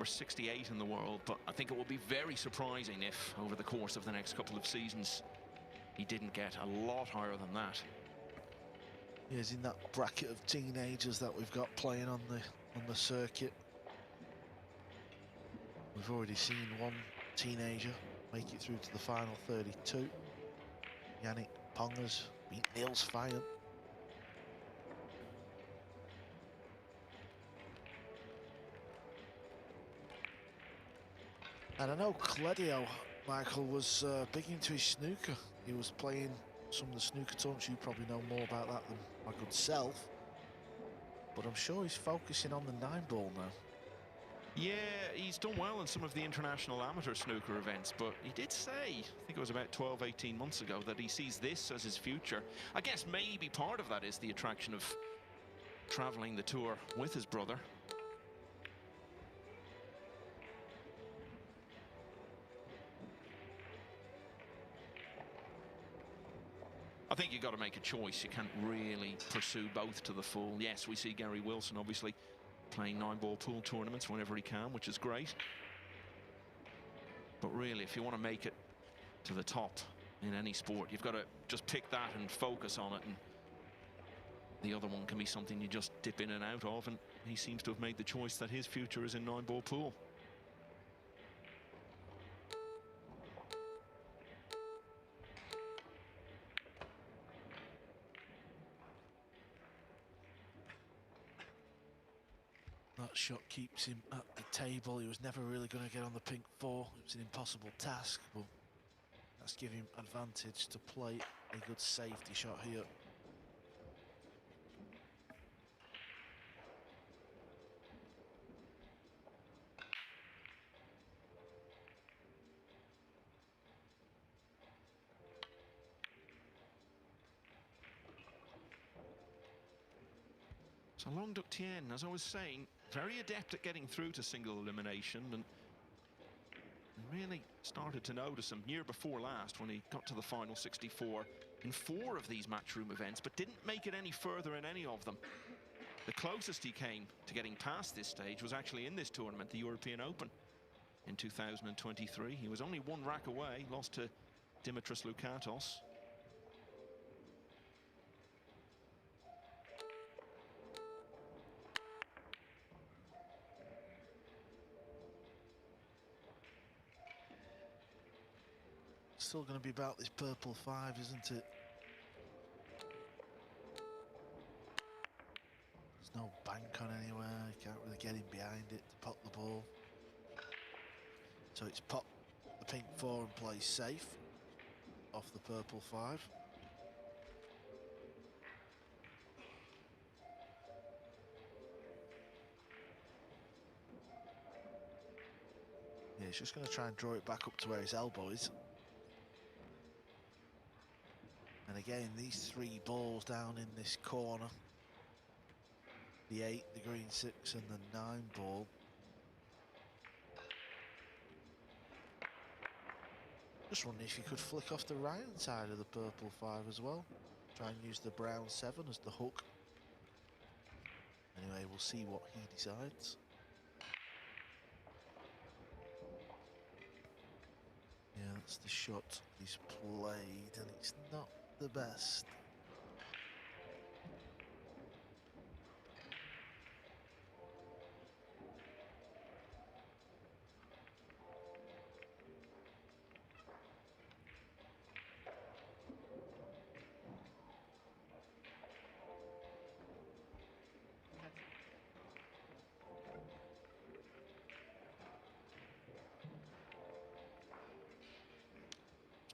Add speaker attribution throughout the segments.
Speaker 1: number 68 in the world, but I think it would be very surprising if, over the course of the next couple of seasons, he didn't get a lot higher than that.
Speaker 2: He is in that bracket of teenagers that we've got playing on the circuit. We've already seen one teenager make it through to the final 32. Yannick Pongers beat Niels Feijen. And I know Kledio, Michael, was big into his snooker. He was playing some of the snooker tournaments. You probably know more about that than my good self. But I'm sure he's focusing on the 9-ball now.
Speaker 1: Yeah, he's done well in some of the international amateur snooker events, but he did say, I think it was about 12, 18 months ago, that he sees this as his future. I guess maybe part of that is the attraction of traveling the tour with his brother. I think you've got to make a choice. You can't really pursue both to the full. Yes, we see Gary Wilson, obviously, playing 9-ball pool tournaments whenever he can, which is great. But really, if you want to make it to the top in any sport, you've got to just pick that and focus on it. And the other one can be something you just dip in and out of. And he seems to have made the choice that his future is in 9-ball pool.
Speaker 2: That shot keeps him at the table. He was never really going to get on the pink 4. It was an impossible task, but that's giving him advantage to play a good safety shot here.
Speaker 1: So Long Duc Thiện, as I was saying, very adept at getting through to single elimination, and really started to notice him year before last when he got to the final 64 in 4 of these matchroom events, but didn't make it any further in any of them. The closest he came to getting past this stage was actually in this tournament, the European Open, in 2023. He was only 1 rack away, lost to Dimitris Loukatos.
Speaker 2: Still going to be about this purple 5, isn't it? There's no bank on anywhere. You can't really get in behind it to pop the ball. So it's pop the pink 4 and play safe off the purple 5. Yeah, he's just going to try and draw it back up to where his elbow is. And again, these 3 balls down in this corner, the 8, the green 6 and the 9 ball. Just wondering if you could flick off the right side of the purple 5 as well. Try and use the brown 7 as the hook. Anyway, we'll see what he decides. Yeah, that's the shot he's played, and it's not the best.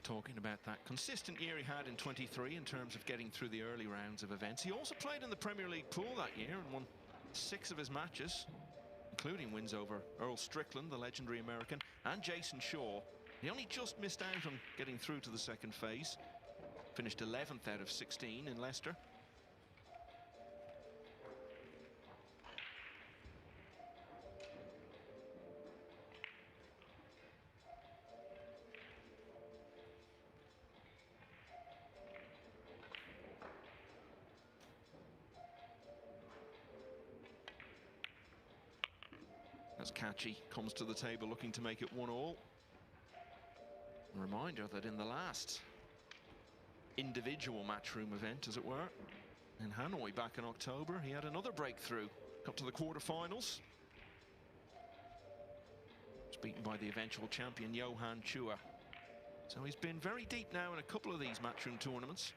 Speaker 1: Talking about that consistent year he had in 23 in terms of getting through the early rounds of events. He also played in the Premier League pool that year and won 6 of his matches, including wins over Earl Strickland, the legendary American, and Jason Shaw. He only just missed out on getting through to the second phase. Finished 11th out of 16 in Leicester. Kaci comes to the table looking to make it 1-all. A reminder that in the last individual matchroom event, as it were, in Hanoi back in October, he had another breakthrough. Got to the quarterfinals. Was beaten by the eventual champion Johan Chua. So he's been very deep now in a couple of these matchroom tournaments.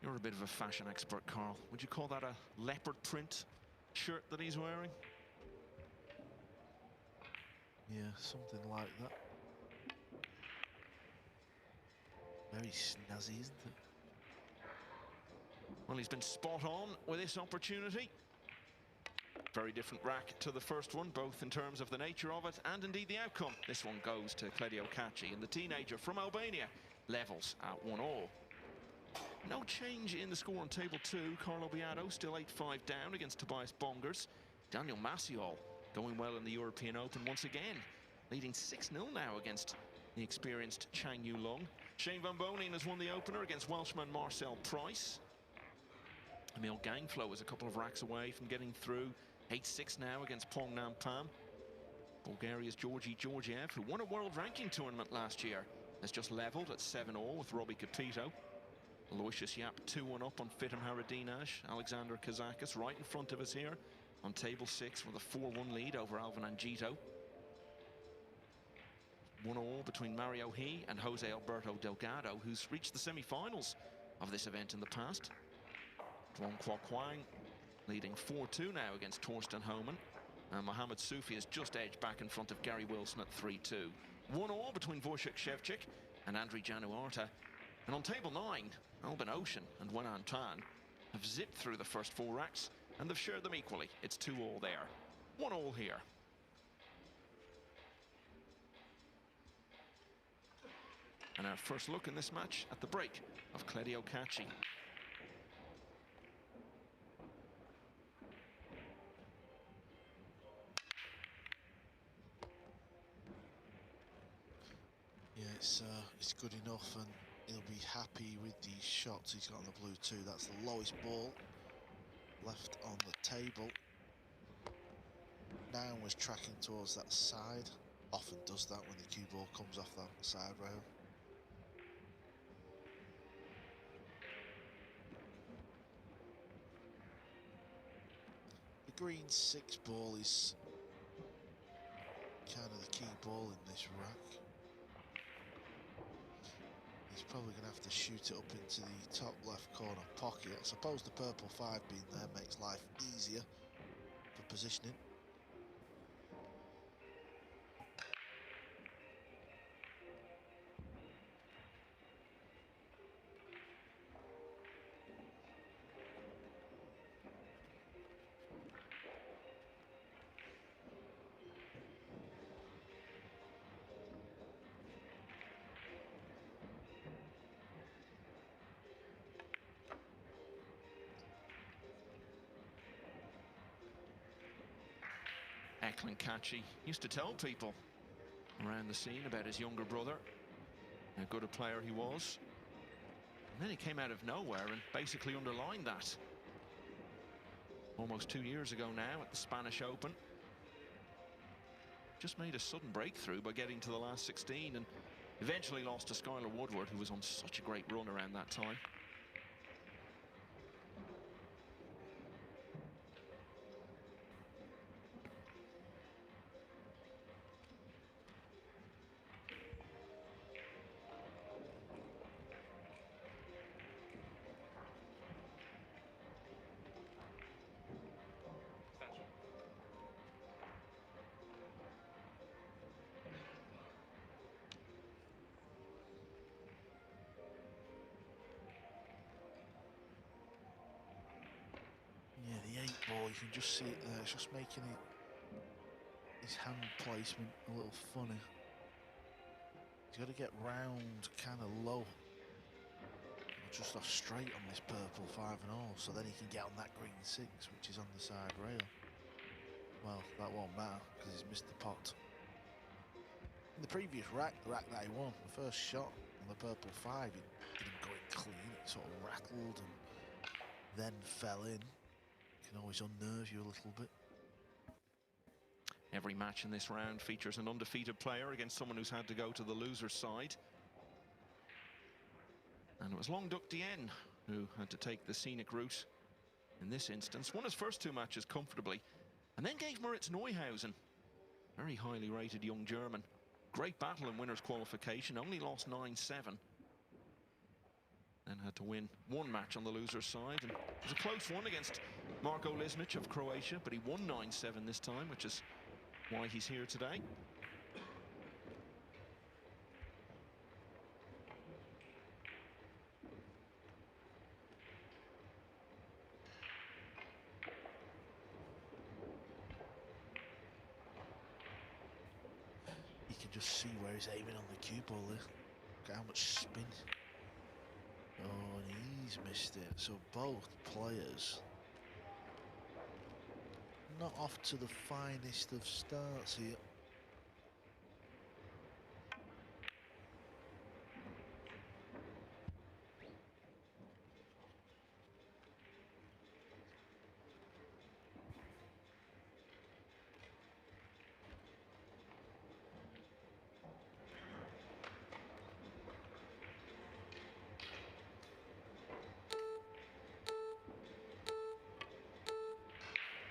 Speaker 1: You're a bit of a fashion expert, Carl. Would you call that a leopard print shirt that he's wearing?
Speaker 2: Yeah, something like that. Very snazzy, isn't it?
Speaker 1: Well, he's been spot on with this opportunity. Very different rack to the first one, both in terms of the nature of it and indeed the outcome. This one goes to Kledio Kaci, and the teenager from Albania levels at 1-all. No change in the score on table 2. Carlo Beato still 8-5 down against Tobias Bongers. Daniel Maciol going well in the European Open once again, leading 6-0 now against the experienced Chang Yu Long. Shane Van Bonen has won the opener against Welshman Marcel Price. Emil Gangflo is a couple of racks away from getting through. 8-6 now against Pong Nam Pham. Bulgaria's Georgi Georgiev, who won a world ranking tournament last year, has just levelled at 7-all with Robbie Capito. Aloysius Yap 2-1 up on Fitim Haradinaj. Alexander Kazakis right in front of us here on table 6 with a 4-1 lead over Alvin Angito. 1-all between Mario He and Jose Alberto Delgado, who's reached the semi-finals of this event in the past. Duong Kwa Kwang leading 4-2 now against Torsten Homan. And Mohamed Soufi has just edged back in front of Gary Wilson at 3-2. 1-all between Wojciech Szewczyk and Andriy Januarta. And on table 9, Albin Ocean and Wenan Tan have zipped through the first 4 racks, and they've shared them equally. It's 2-all there. 1-all here. And our first look in this match at the break of Kledio Kaci.
Speaker 2: Yeah, it's good enough, and he'll be happy with the shots he's got on the blue too. That's the lowest ball left on the table. Now was tracking towards that side. Often does that when the cue ball comes off that side rail. The green 6 ball is kind of the key ball in this rack. He's probably going to have to shoot it up into the top left corner pocket. I suppose the purple 5 being there makes life easier for positioning.
Speaker 1: Eklund Kaci used to tell people around the scene about his younger brother, how good a player he was. And then he came out of nowhere and basically underlined that. Almost 2 years ago now at the Spanish Open. Just made a sudden breakthrough by getting to the last 16 and eventually lost to Skylar Woodward, who was on such a great run around that time.
Speaker 2: Yeah, the 8 ball, you can just see it there. It's just making his hand placement a little funny. He's got to get round kind of low. just off straight on this purple 5 and all, so then he can get on that green 6, which is on the side rail. Well, that won't matter because he's missed the pot. In the previous rack, the rack that he won, the first shot on the purple 5, it didn't go in clean. It sort of rattled and then fell in. Can always unnerve you a little bit.
Speaker 1: Every match in this round features an undefeated player against someone who's had to go to the loser's side. And it was Lường who had to take the scenic route in this instance. Won his first 2 matches comfortably, and then gave Moritz Neuhausen, very highly rated young German, great battle in winners qualification, only lost 9-7. Then had to win 1 match on the loser's side, and it was a close one against Marko Lisnic of Croatia, but he won 9-7 this time, which is why he's here today.
Speaker 2: You can just see where he's aiming on the cue ball there. Look at how much spin. Oh, and he's missed it. So both players not off to the finest of starts here.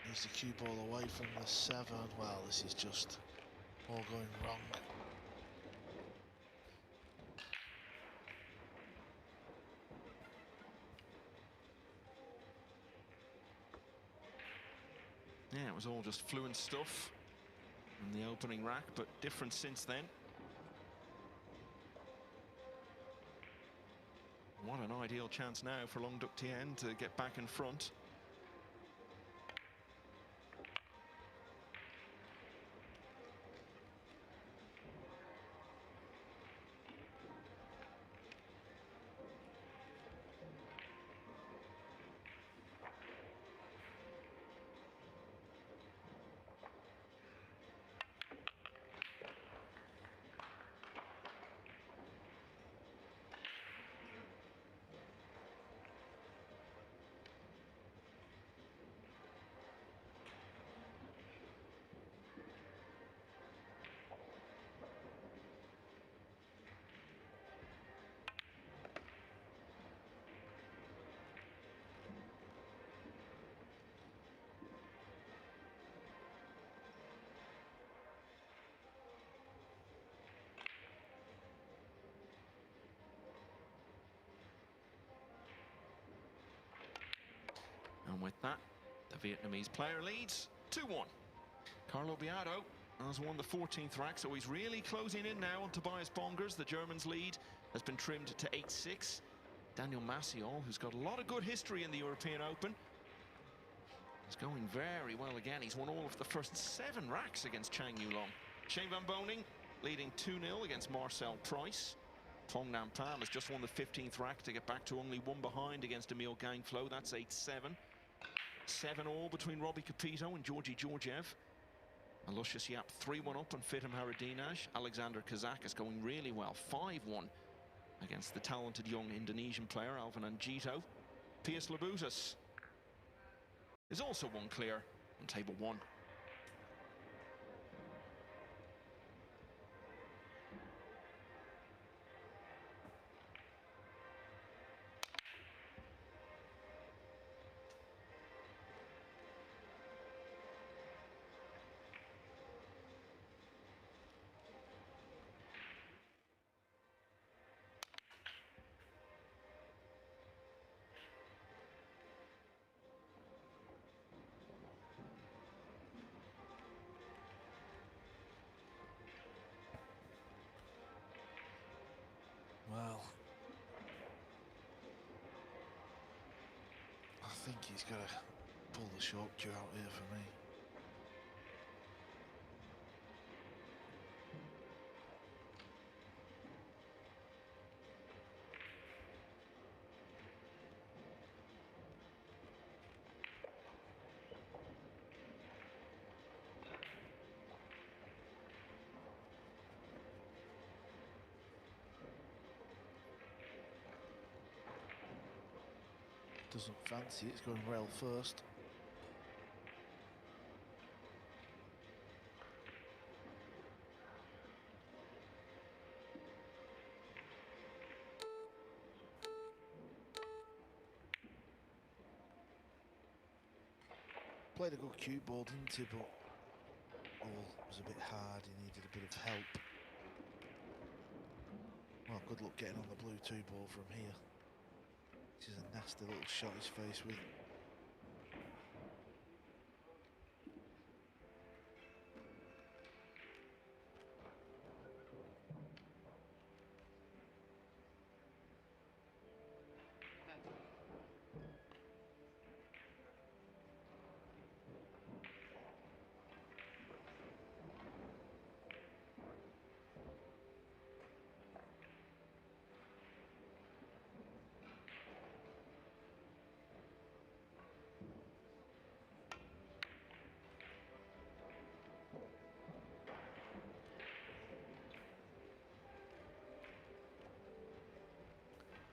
Speaker 2: Needs the cue ball away from the 7. Well, this is just all going wrong.
Speaker 1: Yeah, it was all just fluent stuff in the opening rack, but different since then. What an ideal chance now for Lường to get back in front. And with that, the Vietnamese player leads 2-1. Carlo Beato has won the 14th rack, so he's really closing in now on Tobias Bongers. The German's lead has been trimmed to 8-6. Daniel Maciol, who's got a lot of good history in the European Open, is going very well again. He's won all of the first 7 racks against Chang Yulong. Shane Van Boning leading 2-0 against Marcel Price. Phong Nam Pham has just won the 15th rack to get back to only 1 behind against Emil Gangflo. That's 8-7. 7-all between Robbie Capito and Georgi Georgiev. And Lucius Yap 3-1 up on Fitim Haradinaj. Alexander Kazak is going really well, 5-1 against the talented young Indonesian player Alvin Anjito. Pius Labutus is also 1 clear on table 1.
Speaker 2: Well, I think he's got to pull the short cue out here for me. doesn't fancy it. It's going rail first. Played a good cue ball, didn't he? But ball was a bit hard. He needed a bit of help. Well, good luck getting on the blue 2 ball from here. This is a nasty little shot he's faced with.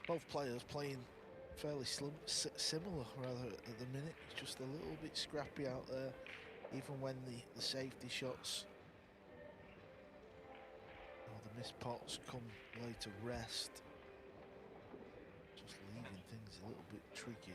Speaker 2: Both players playing fairly similar rather at the minute. It's just a little bit scrappy out there, even when the safety shots or the missed pots come later rest. Just leaving things a little bit tricky.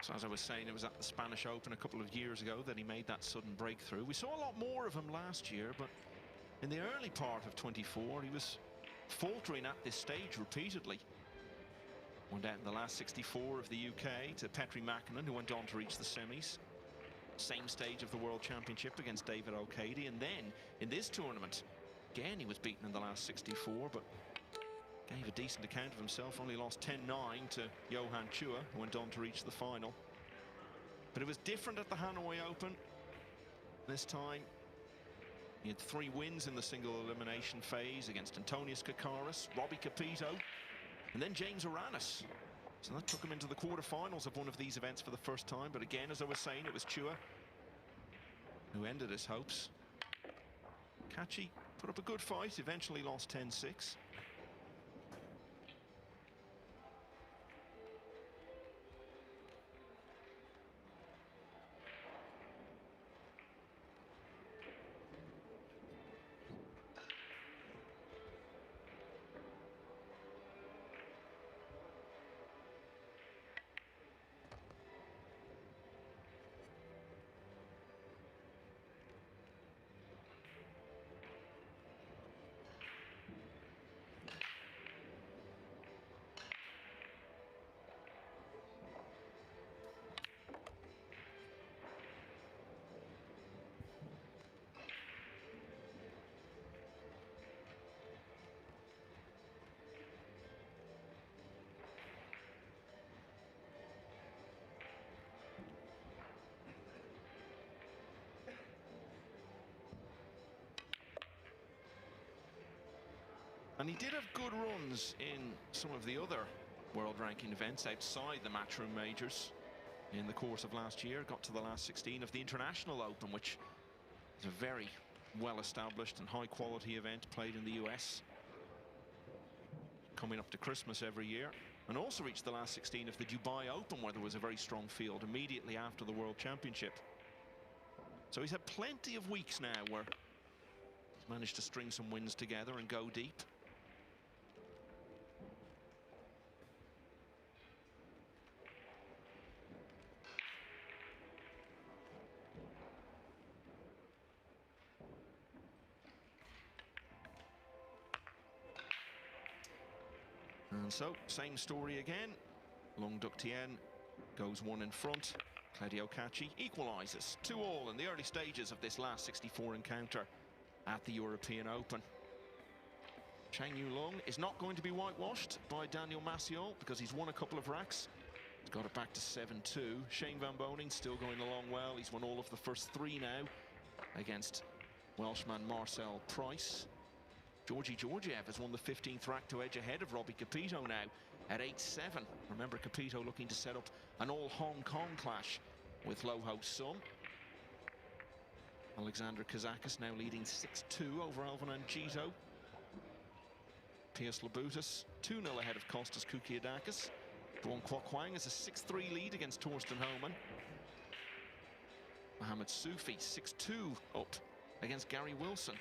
Speaker 1: So as I was saying, it was at the Spanish Open a couple of years ago that he made that sudden breakthrough. We saw a lot more of him last year, but in the early part of 24, he was faltering at this stage repeatedly. Went out in the last 64 of the UK to Petri Mäkinen, who went on to reach the semis. Same stage of the World Championship against David O'Cady, and then in this tournament, again he was beaten in the last 64, but gave a decent account of himself. Only lost 10-9 to Johan Chua, who went on to reach the final. But it was different at the Hanoi Open. This time, he had 3 wins in the single elimination phase against Antonius Kakaris, Robbie Capito, and then James Aranis. So that took him into the quarterfinals of one of these events for the first time. But again, as I was saying, it was Chua who ended his hopes. Kaci put up a good fight, eventually lost 10-6. And he did have good runs in some of the other world ranking events outside the Matchroom Majors in the course of last year. Got to the last 16 of the International Open, which is a very well-established and high-quality event played in the US, coming up to Christmas every year. And also reached the last 16 of the Dubai Open, where there was a very strong field immediately after the World Championship. So he's had plenty of weeks now where he's managed to string some wins together and go deep. And so, same story again. Lường goes 1 in front. Kledio Kaci equalises 2-2 in the early stages of this last 64 encounter at the European Open. Chang Yulong is not going to be whitewashed by Daniel Maciol because he's won a couple of racks. He's got it back to 7-2. Shane Van Boning still going along well. He's won all of the first 3 now against Welshman Marcel Price. Georgi Georgiev has won the 15th rack to edge ahead of Robbie Capito now at 8-7. Remember, Capito looking to set up an all-Hong Kong clash with Lo Ho Sun. Alexander Kazakis now leading 6-2 over Alvin Angito. Piers Labutus 2-0 ahead of Kostas Koukiadakis. Duong Kwok Hwang has a 6-3 lead against Torsten Homan. Mohamed Soufi 6-2 up against Gary Wilson.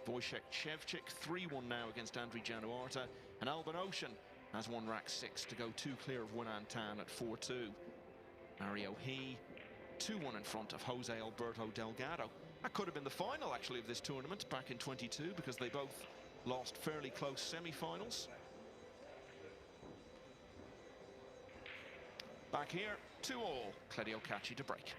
Speaker 1: Wojciech Shevchik 3-1 now against Andriy Januarta. And Alban Ocean has won rack 6 to go 2 clear of Wenan Tan at 4-2. Mario He 2-1 in front of Jose Alberto Delgado. That could have been the final actually of this tournament back in 22 because they both lost fairly close semi-finals. Back here, 2-all, Kledio Kaci to break.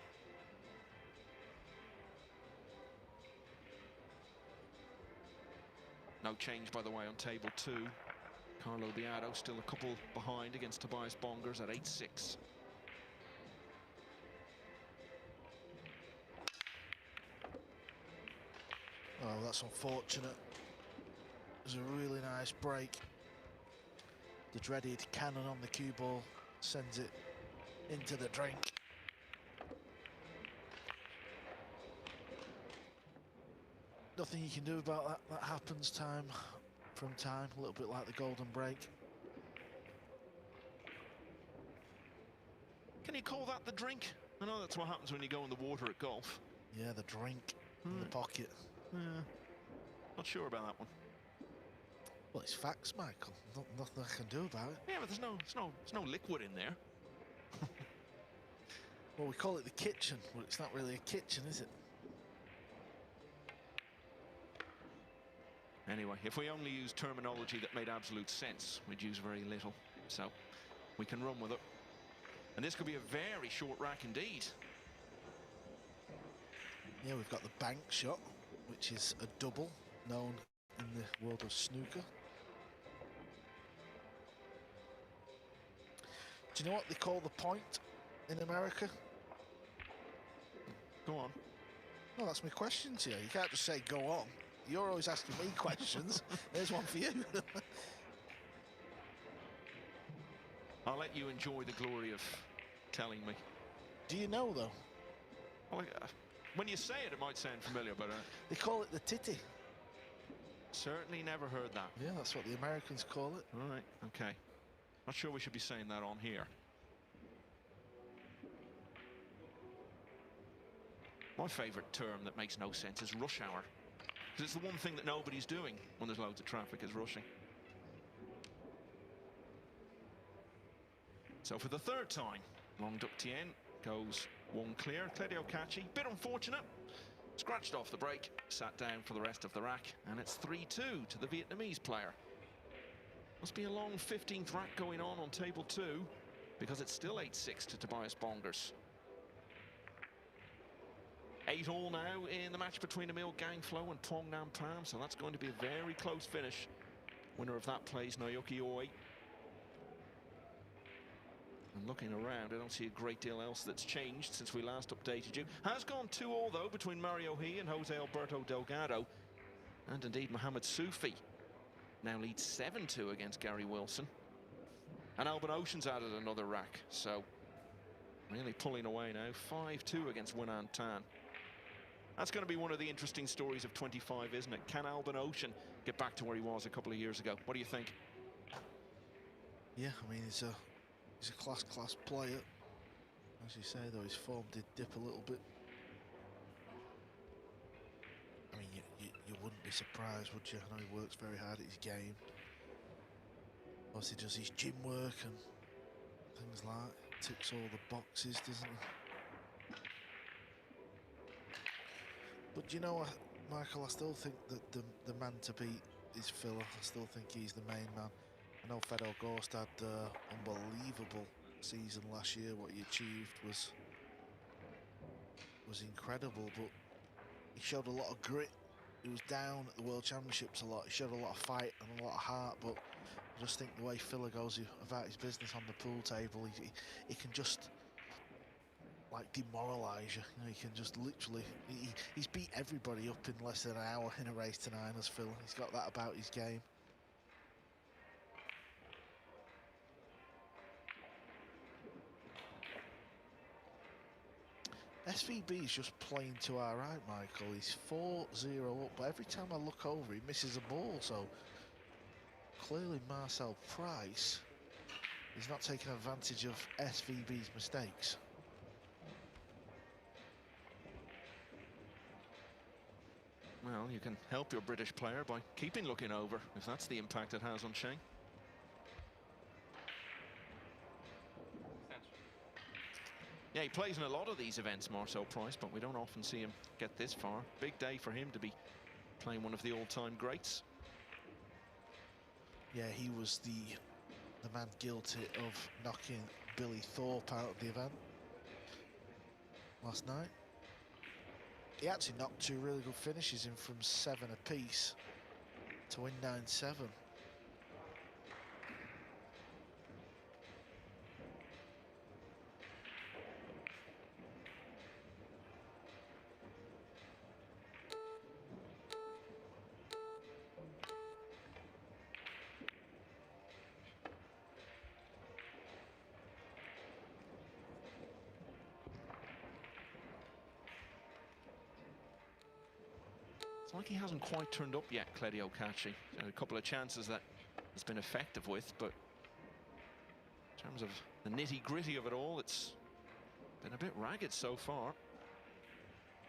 Speaker 1: No change, by the way, on table 2. Carlo Biado still a couple behind against Tobias Bongers at 8-6.
Speaker 2: Oh, that's unfortunate. It was a really nice break. The dreaded cannon on the cue ball sends it into the drink. Nothing you can do about that. That happens time from time, a little bit like the golden break.
Speaker 1: Can you call that the drink? I know that's what happens when you go in the water at golf.
Speaker 2: Yeah, the drink in the pocket.
Speaker 1: Yeah, not sure about that one.
Speaker 2: Well, it's facts, Michael. Nothing I can do about it.
Speaker 1: Yeah, but there's no liquid in there.
Speaker 2: Well, we call it the kitchen, but it's not really a kitchen, is it?
Speaker 1: Anyway, if we only used terminology that made absolute sense, we'd use very little. So we can run with it. And this could be a very short rack indeed.
Speaker 2: Yeah, we've got the bank shot, which is a double, known in the world of snooker. Do you know what they call the point in America?
Speaker 1: Go on.
Speaker 2: Well, that's my question to you. You can't just say, go on. You're always asking me questions. There's one for you.
Speaker 1: I'll let you enjoy the glory of telling me.
Speaker 2: Do you know, though?
Speaker 1: Well, when you say it, it might sound familiar, but...
Speaker 2: They call it the titty.
Speaker 1: Certainly never heard that.
Speaker 2: Yeah, that's what the Americans call it.
Speaker 1: All right, okay. Not sure we should be saying that on here. My favourite term that makes no sense is rush hour. Because it's the one thing that nobody's doing when there's loads of traffic is rushing. So for the third time, Long Duc Thiện goes 1 clear. Kledio Kaci, bit unfortunate. Scratched off the break, sat down for the rest of the rack, and it's 3-2 to the Vietnamese player. Must be a long 15th rack going on table 2, because it's still 8-6 to Tobias Bongers. 8-all now in the match between Emil Gangflo and Pong Nam Pham, so that's going to be a very close finish. Winner of that plays Naoki Oi. And looking around, I don't see a great deal else that's changed since we last updated you. Has gone 2-all though between Mario He and Jose Alberto Delgado. And indeed Mohamed Soufi now leads 7-2 against Gary Wilson. And Alban Ocean's added another rack, so really pulling away now. 5-2 against Wenan Tan. That's going to be one of the interesting stories of 25, isn't it? Can Alban Ocean get back to where he was a couple of years ago? What do you think?
Speaker 2: Yeah, I mean, he's a class player. As you say, though, his form did dip a little bit. I mean, you wouldn't be surprised, would you? I know he works very hard at his game. Obviously does his gym work and things like that. Ticks all the boxes, doesn't he? But you know, Michael, I still think that the man to beat is Filler. I still think he's the main man. I know Fedor Gorst had unbelievable season last year. What he achieved was incredible, but he showed a lot of grit he was down at the World Championships a lot. He showed a lot of fight and a lot of heart, but I just think the way Filler goes about his business on the pool table, he can just like demoralise you. You know, he can just literally, he's beat everybody up in less than an hour in a race to 9ers, Phil. He's got that about his game. SVB is just playing to our right, Michael. He's 4-0 up, but every time I look over, he misses a ball. So clearly Marcel Price is not taking advantage of SVB's mistakes.
Speaker 1: Well, you can help your British player by keeping looking over, if that's the impact it has on Shane. Yeah, he plays in a lot of these events, Marcel Price, but we don't often see him get this far. Big day for him to be playing one of the all-time greats.
Speaker 2: Yeah, he was the man guilty of knocking Billy Thorpe out of the event last night. He actually knocked 2 really good finishes in from 7 apiece to win 9-7.
Speaker 1: It's like he hasn't quite turned up yet, Kledio Kaci. A couple of chances that he's been effective with, but in terms of the nitty-gritty of it all, it's been a bit ragged so far.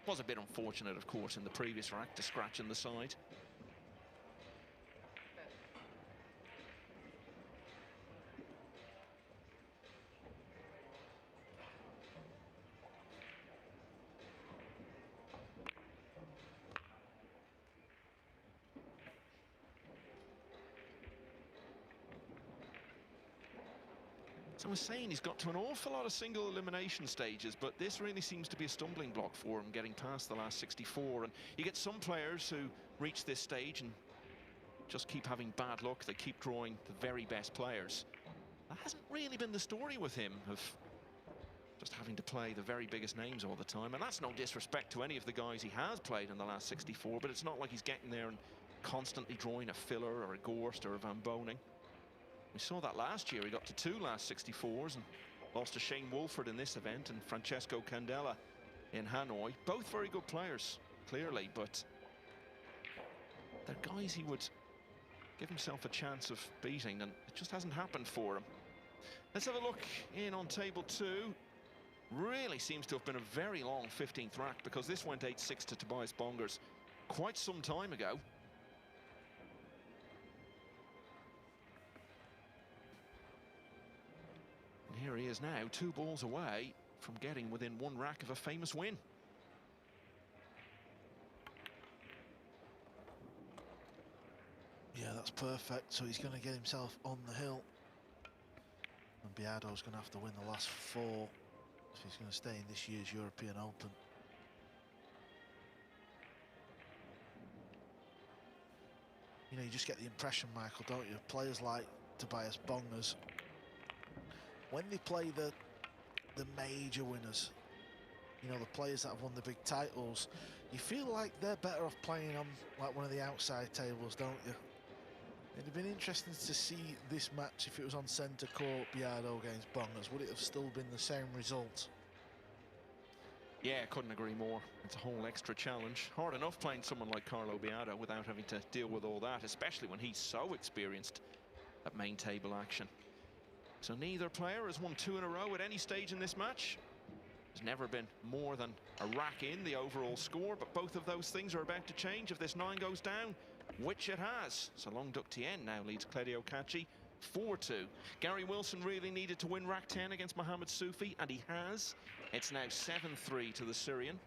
Speaker 1: Was a bit unfortunate, of course, in the previous rack to scratch in the side. So I was saying he's got to an awful lot of single elimination stages, but this really seems to be a stumbling block for him, getting past the last 64. And you get some players who reach this stage and just keep having bad luck. They keep drawing the very best players. That hasn't really been the story with him, of just having to play the very biggest names all the time. And that's no disrespect to any of the guys he has played in the last 64, but it's not like he's getting there and constantly drawing a Filler or a Gorst or a Van Boning. We saw that last year. He got to 2 last 64s and lost to Shane Wolford in this event and Francesco Candela in Hanoi. Both very good players, clearly, but they're guys he would give himself a chance of beating, and it just hasn't happened for him. Let's have a look in on table 2. Really seems to have been a very long 15th rack, because this went 8-6 to Tobias Bongers quite some time ago. Here he is now, 2 balls away from getting within 1 rack of a famous win.
Speaker 2: Yeah, that's perfect. So he's going to get himself on the hill. And Biado's going to have to win the last 4 if he's going to stay in this year's European Open. You know, you just get the impression, Michael, don't you? Players like Tobias Bongers, when they play the major winners, you know, the players that have won the big titles, you feel like they're better off playing on like one of the outside tables, don't you? It'd have been interesting to see this match if it was on centre court, Biado against Bongers. Would it have still been the same result?
Speaker 1: Yeah, couldn't agree more. It's a whole extra challenge. Hard enough playing someone like Carlo Biado without having to deal with all that, especially when he's so experienced at main table action. So neither player has won 2 in a row at any stage in this match. There's never been more than a rack in the overall score, but both of those things are about to change if this 9 goes down, which it has. So Long Duc Thiện now leads Kledio Kaci 4-2. Gary Wilson really needed to win rack 10 against Mohamed Soufi, and he has. It's now 7-3 to the Syrian.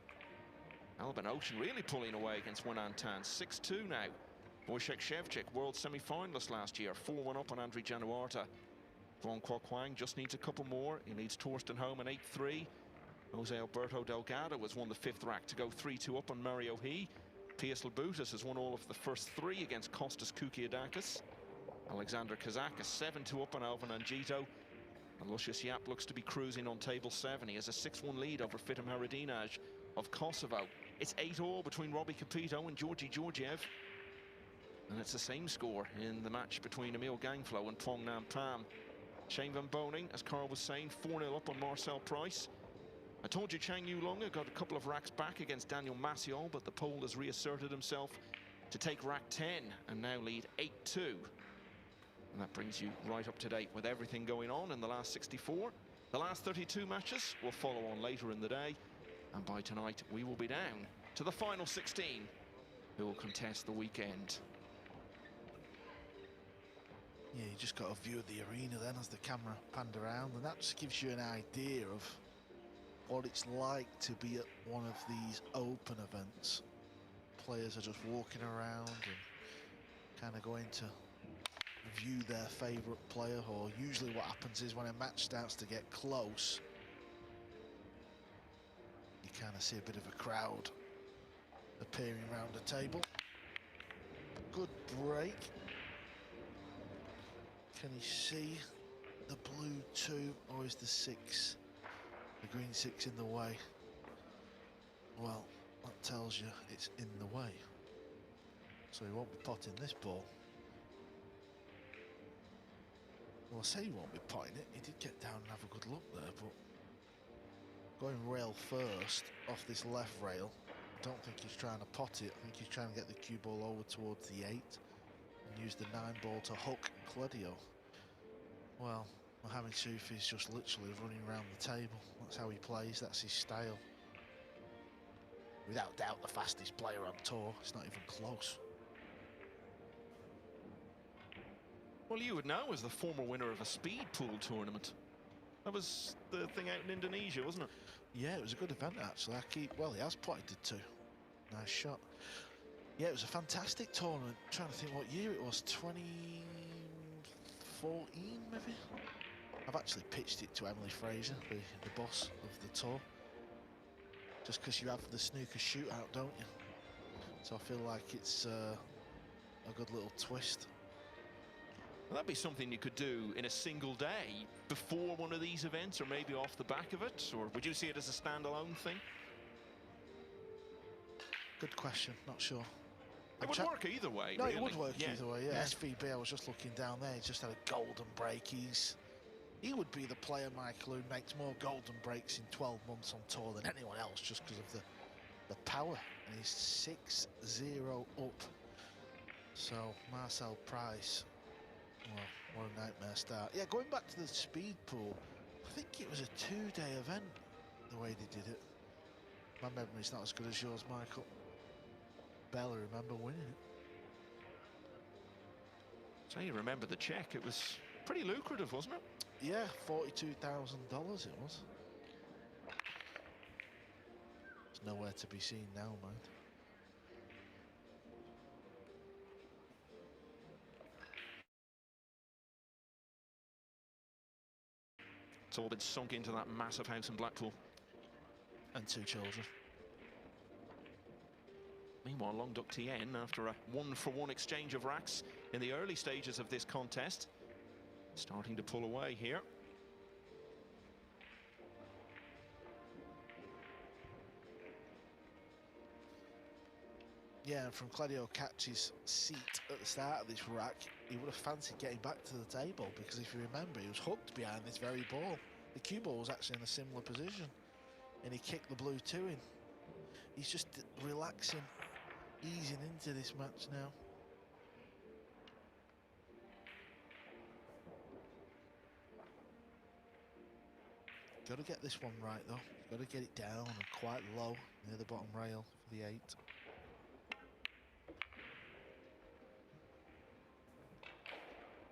Speaker 1: Albin Ocean really pulling away against Wenan Tan, 6-2 now. Wojciech Szewczyk, world semi-finalist last year, 4-1 up on Andriy Januarta. Von Kwok Hwang just needs a couple more. He leads Torsten Home an 8-3. Jose Alberto Delgado has won the 5th rack to go 3-2 up on Mario He. Pius Labutis has won all of the first 3 against Kostas Koukiadakis. Alexander Kazakis 7-2 up on Alvin Angito. And Lucius Yap looks to be cruising on table 7. He has a 6-1 lead over Fitim Haradinaj of Kosovo. It's 8-all between Robbie Capito and Georgi Georgiev. And it's the same score in the match between Emil Gangflo and Phong Nam Pham. Shane Van Boning, as Carl was saying, 4-0 up on Marcel Price. I told you Chang Yu Longa got a couple of racks back against Daniel Maciol, but the Pole has reasserted himself to take rack 10 and now lead 8-2. And that brings you right up to date with everything going on in the last 64. The last 32 matches will follow on later in the day. And by tonight, we will be down to the final 16, who will contest the weekend.
Speaker 2: Yeah, you just got a view of the arena then as the camera panned around, and that just gives you an idea of what it's like to be at one of these open events. Players are just walking around and kind of going to view their favourite player, or usually what happens is when a match starts to get close, you kind of see a bit of a crowd appearing around the table. Good break. Can you see the blue 2, or is the 6, the green 6 in the way? Well, that tells you it's in the way. So he won't be potting this ball. Well, I say he won't be potting it. He did get down and have a good look there, but going rail first off this left rail, I don't think he's trying to pot it. I think he's trying to get the cue ball over towards the 8 and use the 9 ball to hook Kledio. Well, Mohamed Soufi's just literally running around the table. That's how he plays, that's his style. Without doubt the fastest player on tour. It's not even close.
Speaker 1: Well, you would know as the former winner of a speed pool tournament. That was the thing out in Indonesia, wasn't it?
Speaker 2: Yeah, it was a good event actually. Well, he has potted it too. Nice shot. Yeah, it was a fantastic tournament. I'm trying to think what year it was. 2014 maybe? I've actually pitched it to Emily Fraser, the boss of the tour. Just because you have the snooker shootout, don't you? So I feel like it's a good little twist.
Speaker 1: Well, that'd be something you could do in a single day before one of these events, or maybe off the back of it, or would you see it as a standalone thing?
Speaker 2: Good question, not sure.
Speaker 1: It would work either way,
Speaker 2: no,
Speaker 1: really.
Speaker 2: It would work either way, yeah.
Speaker 1: Yeah.
Speaker 2: SVB, I was just looking down there, he just had a golden break. He would be the player, Michael, who makes more golden breaks in 12 months on tour than anyone else, just because of the power. And he's 6-0 up. So, Marcel Price, well, what a nightmare start. Yeah, going back to the speed pool, I think it was a 2-day event, the way they did it. My memory's not as good as yours, Michael. Bella remember winning it.
Speaker 1: So you remember the check, it was pretty lucrative, wasn't it?
Speaker 2: Yeah, $42,000 it was. It's nowhere to be seen now, man.
Speaker 1: It's all been sunk into that massive house in Blackpool.
Speaker 2: And 2 children.
Speaker 1: Meanwhile, Longduc Thiện, after a 1-for-1 exchange of racks in the early stages of this contest, starting to pull away here.
Speaker 2: Yeah, and from Kledio Kaci's seat at the start of this rack, he would have fancied getting back to the table, because if you remember, he was hooked behind this very ball. The cue ball was actually in a similar position, and he kicked the blue 2 in. He's just relaxing, easing into this match now. Got to get this one right though. Got to get it down and quite low near the bottom rail for the 8.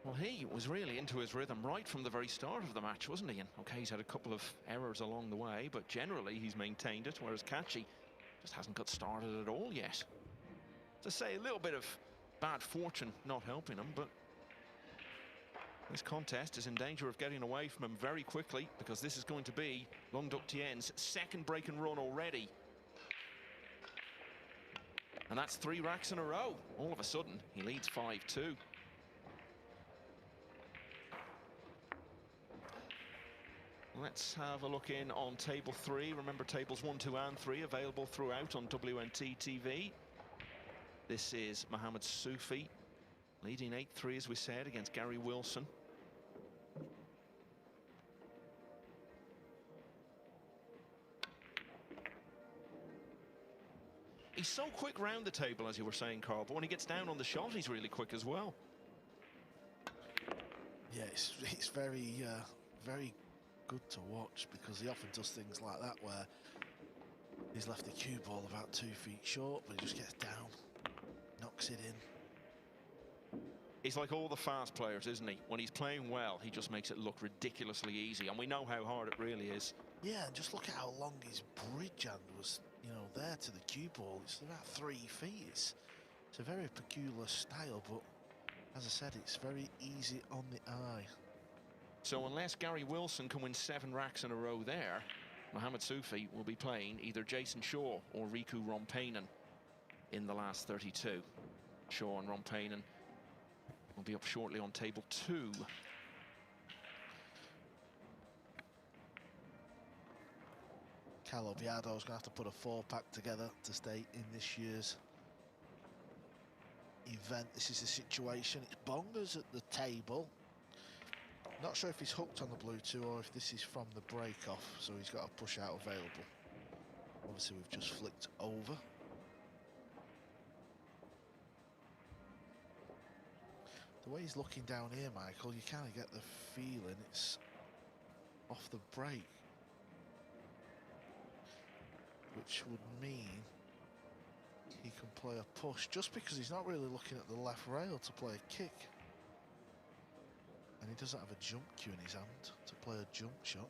Speaker 1: Well, he was really into his rhythm right from the very start of the match, wasn't he? And okay, he's had a couple of errors along the way, but generally he's maintained it, whereas Kaci just hasn't got started at all yet. To say, a little bit of bad fortune not helping him, but this contest is in danger of getting away from him very quickly, because this is going to be Longduc Thien's second break and run already. And that's 3 racks in a row. All of a sudden, he leads 5-2. Let's have a look in on table 3. Remember, tables 1, 2, and 3 available throughout on WNT TV. This is Mohamed Soufi leading 8-3, as we said, against Gary Wilson. He's so quick round the table, as you were saying, Carl, but when he gets down on the shot, he's really quick as well.
Speaker 2: Yeah, it's very, very good to watch, because he often does things like that where he's left the cue ball about 2 feet short, but he just gets down, knocks it in.
Speaker 1: He's like all the fast players, isn't he? When he's playing well, he just makes it look ridiculously easy, and we know how hard it really is. Yeah,
Speaker 2: and just look at how long his bridge hand was, you know, there to the cue ball. It's about 3 feet. It's a very peculiar style, but as I said, it's very easy on the eye.
Speaker 1: So unless Gary Wilson can win 7 racks in a row there, Mohamed Soufi will be playing either Jason Shaw or Riku Rompainen in the last 32. Shaw and Rompainen will be up shortly on table 2.
Speaker 2: Carlo Biado's going to have to put a 4-pack together to stay in this year's event. This is the situation. It's Bongers at the table. Not sure if he's hooked on the blue 2 or if this is from the break off, so he's got a push out available. Obviously, we've just flicked over. The way he's looking down here, Michael, you kind of get the feeling it's off the break, which would mean he can play a push, just because he's not really looking at the left rail to play a kick. And he doesn't have a jump cue in his hand to play a jump shot.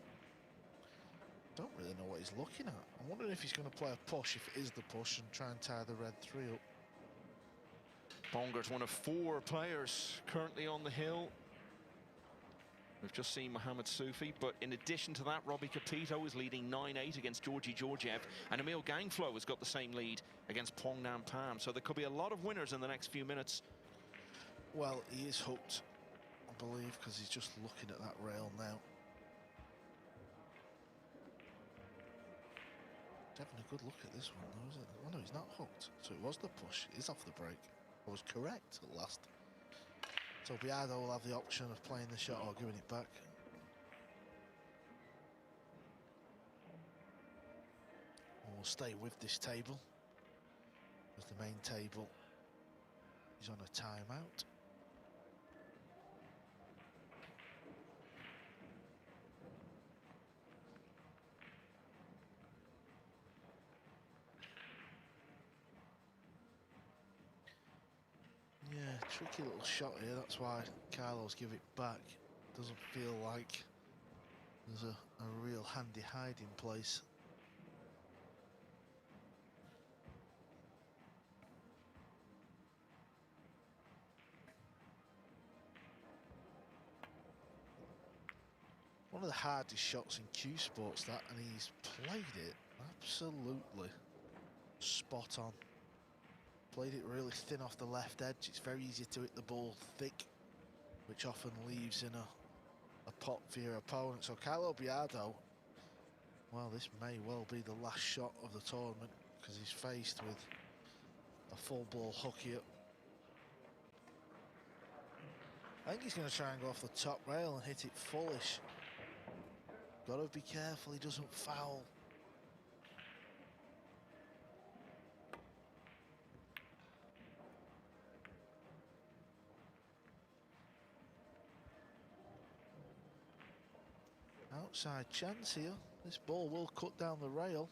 Speaker 2: Don't really know what he's looking at. I'm wondering if he's going to play a push, if it is the push, and try and tie the red 3 up.
Speaker 1: Bonger's one of 4 players currently on the hill. We've just seen Mohamed Soufi, but in addition to that, Robbie Capito is leading 9-8 against Georgi Georgiev, and Emil Gangflo has got the same lead against Pong Nam Pham. So there could be a lot of winners in the next few minutes.
Speaker 2: Well, he is hooked, I believe, because he's just looking at that rail now. He's having a good look at this one, though, is it? Oh no, he's not hooked. So it was the push. It is off the break. I was correct at last. So Biado will have the option of playing the shot or giving it back. We'll stay with this table, because the main table is on a timeout. Yeah, tricky little shot here. That's why Carlos give it back. Doesn't feel like there's a real handy hiding place. One of the hardest shots in Q Sports, that, and he's played it absolutely spot on. Played it really thin off the left edge. It's very easy to hit the ball thick, which often leaves in a pot for your opponent. So Carlo Biado, well, this may well be the last shot of the tournament, because he's faced with a full ball hook here. I think he's going to try and go off the top rail and hit it fullish. Got to be careful he doesn't foul. Outside chance here. This ball will cut down the rail.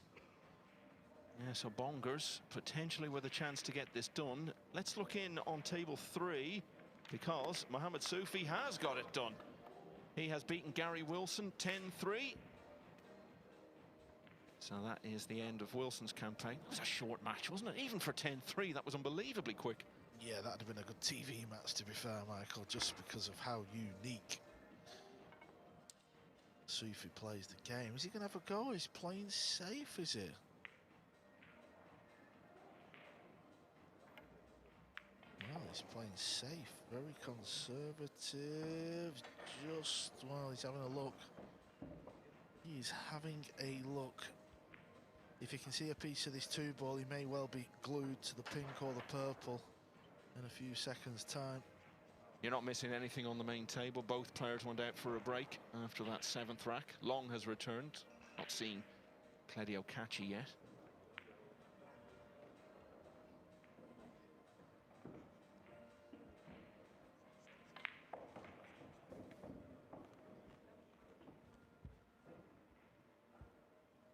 Speaker 1: Yeah, so Bongers potentially with a chance to get this done. Let's look in on table 3, because Mohamed Soufi has got it done. He has beaten Gary Wilson 10-3. So that is the end of Wilson's campaign. It was a short match, wasn't it? Even for 10-3, that was unbelievably quick.
Speaker 2: Yeah, that'd have been a good TV match, to be fair, Michael, just because of how unique Soufi plays the game. Is he going to have a go? He's playing safe, is he? He's playing safe, very conservative. Just, well, he's having a look. He's having a look. If you can see a piece of this 2-ball, he may well be glued to the pink or the purple in a few seconds' time.
Speaker 1: You're not missing anything on the main table. Both players went out for a break after that 7th rack. Long has returned. Not seen Kledio Kaci yet.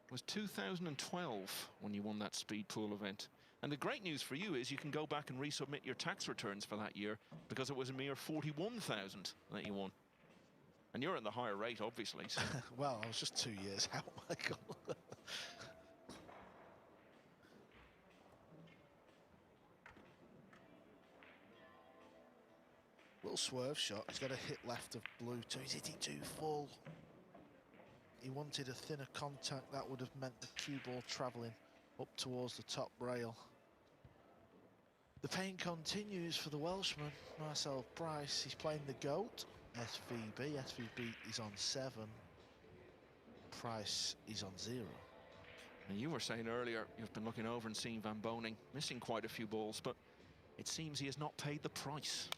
Speaker 1: It was 2012 when you won that speed pool event. And the great news for you is you can go back and resubmit your tax returns for that year, because it was a mere 41,000 that you won. And you're in the higher rate, obviously. So.
Speaker 2: Well, I was just 2 years out, Michael. Little swerve shot. He's got a hit left of blue too. He's hitting too full. He wanted a thinner contact. That would have meant the cue ball travelling up towards the top rail. The pain continues for the Welshman, Marcel Price. He's playing the GOAT, SVB. SVB is on 7. Price is on 0.
Speaker 1: And you were saying earlier, you've been looking over and seeing Van Boning missing quite a few balls, but it seems he has not paid the price.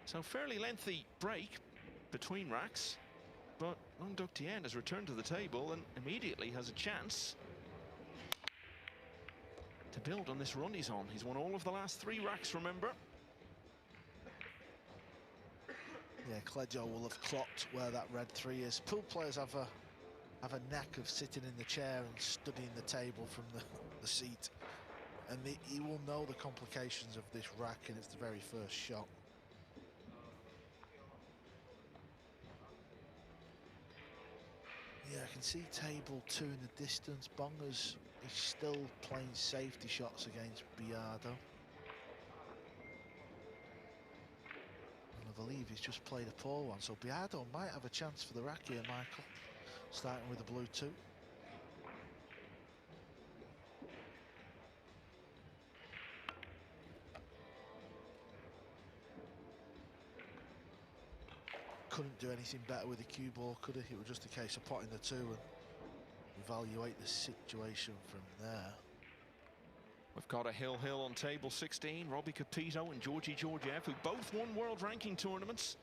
Speaker 1: So fairly lengthy break between racks, but Lường Thiện has returned to the table and immediately has a chance to build on this run he's on. He's won all of the last 3 racks, remember?
Speaker 2: Yeah, Kledio will have clocked where that red 3 is. Pool players have a knack of sitting in the chair and studying the table from the seat, and he will know the complications of this rack, and it's the very first shot. Yeah, I can see table 2 in the distance. Bongers is still playing safety shots against Biardo. And I believe he's just played a poor one, so Biardo might have a chance for the rack here, Michael. Starting with the blue 2. Couldn't do anything better with the cue ball, could he? It was just a case of potting the 2 and evaluate the situation from there.
Speaker 1: We've got a hill on table 16. Robbie Capito and Georgi Georgiev, who both won world ranking tournaments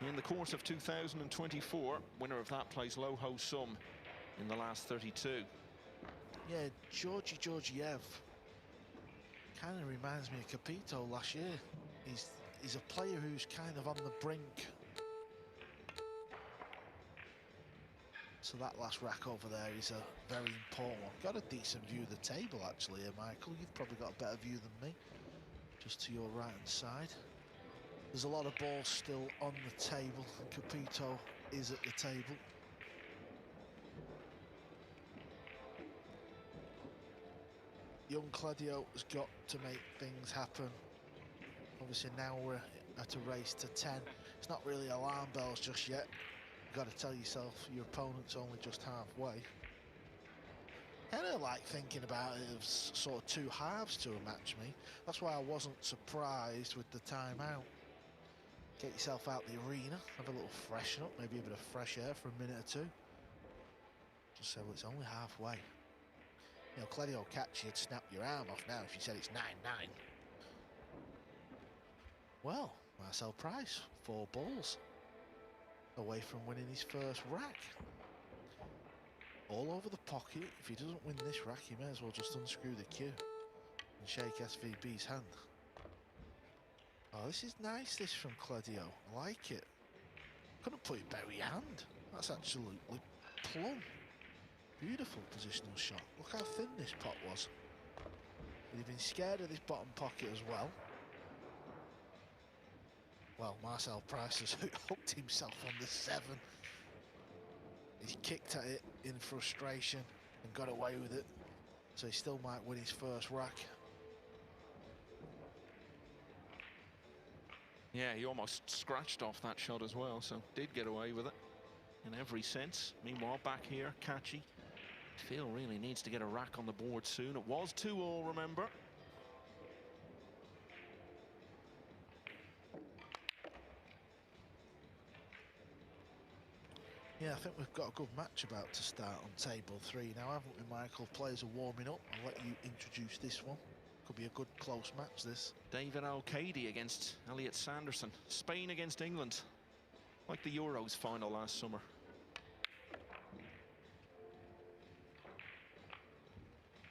Speaker 1: in the course of 2024. Winner of that plays low ho sum in the last 32.
Speaker 2: Yeah, Georgi Georgiev kind of reminds me of Capito last year. He's a player who's kind of on the brink. So that last rack over there is a very important one. Got a decent view of the table actually here, Michael. You've probably got a better view than me. Just to your right hand side. There's a lot of balls still on the table. Capito is at the table. Young Kledio has got to make things happen. Obviously now we're at a race to 10. It's not really alarm bells just yet. You've got to tell yourself your opponent's only just halfway. Kind of like thinking about it as sort of 2 halves to a match, me. That's why I wasn't surprised with the timeout. Get yourself out the arena, have a little freshen up, maybe a bit of fresh air for a minute or 2. Just say, well, it's only halfway. You know, Kledio Kaci would snap your arm off now if you said it's 9-9. Well, Marcel Price, 4 balls away from winning his first rack. All over the pocket. If he doesn't win this rack, he may as well just unscrew the cue and shake SVB's hand. Oh, this is nice, this from Kledio. I like it. Couldn't put it better in your hand. That's absolutely plumb. Beautiful positional shot. Look how thin this pot was. He'd have been scared of this bottom pocket as well. Well, Marcel Price has hooked himself on the 7. He's kicked at it in frustration and got away with it. So he still might win his first rack.
Speaker 1: Yeah, he almost scratched off that shot as well, so did get away with it in every sense. Meanwhile, back here, Kaci Phil really needs to get a rack on the board soon. It was 2-all, remember.
Speaker 2: Yeah, I think we've got a good match about to start on table 3 now, haven't we, Michael? Players are warming up. I'll let you introduce this one. Could be a good close match, this.
Speaker 1: David Al-Kaidi against Elliot Sanderson. Spain against England, like the Euros final last summer.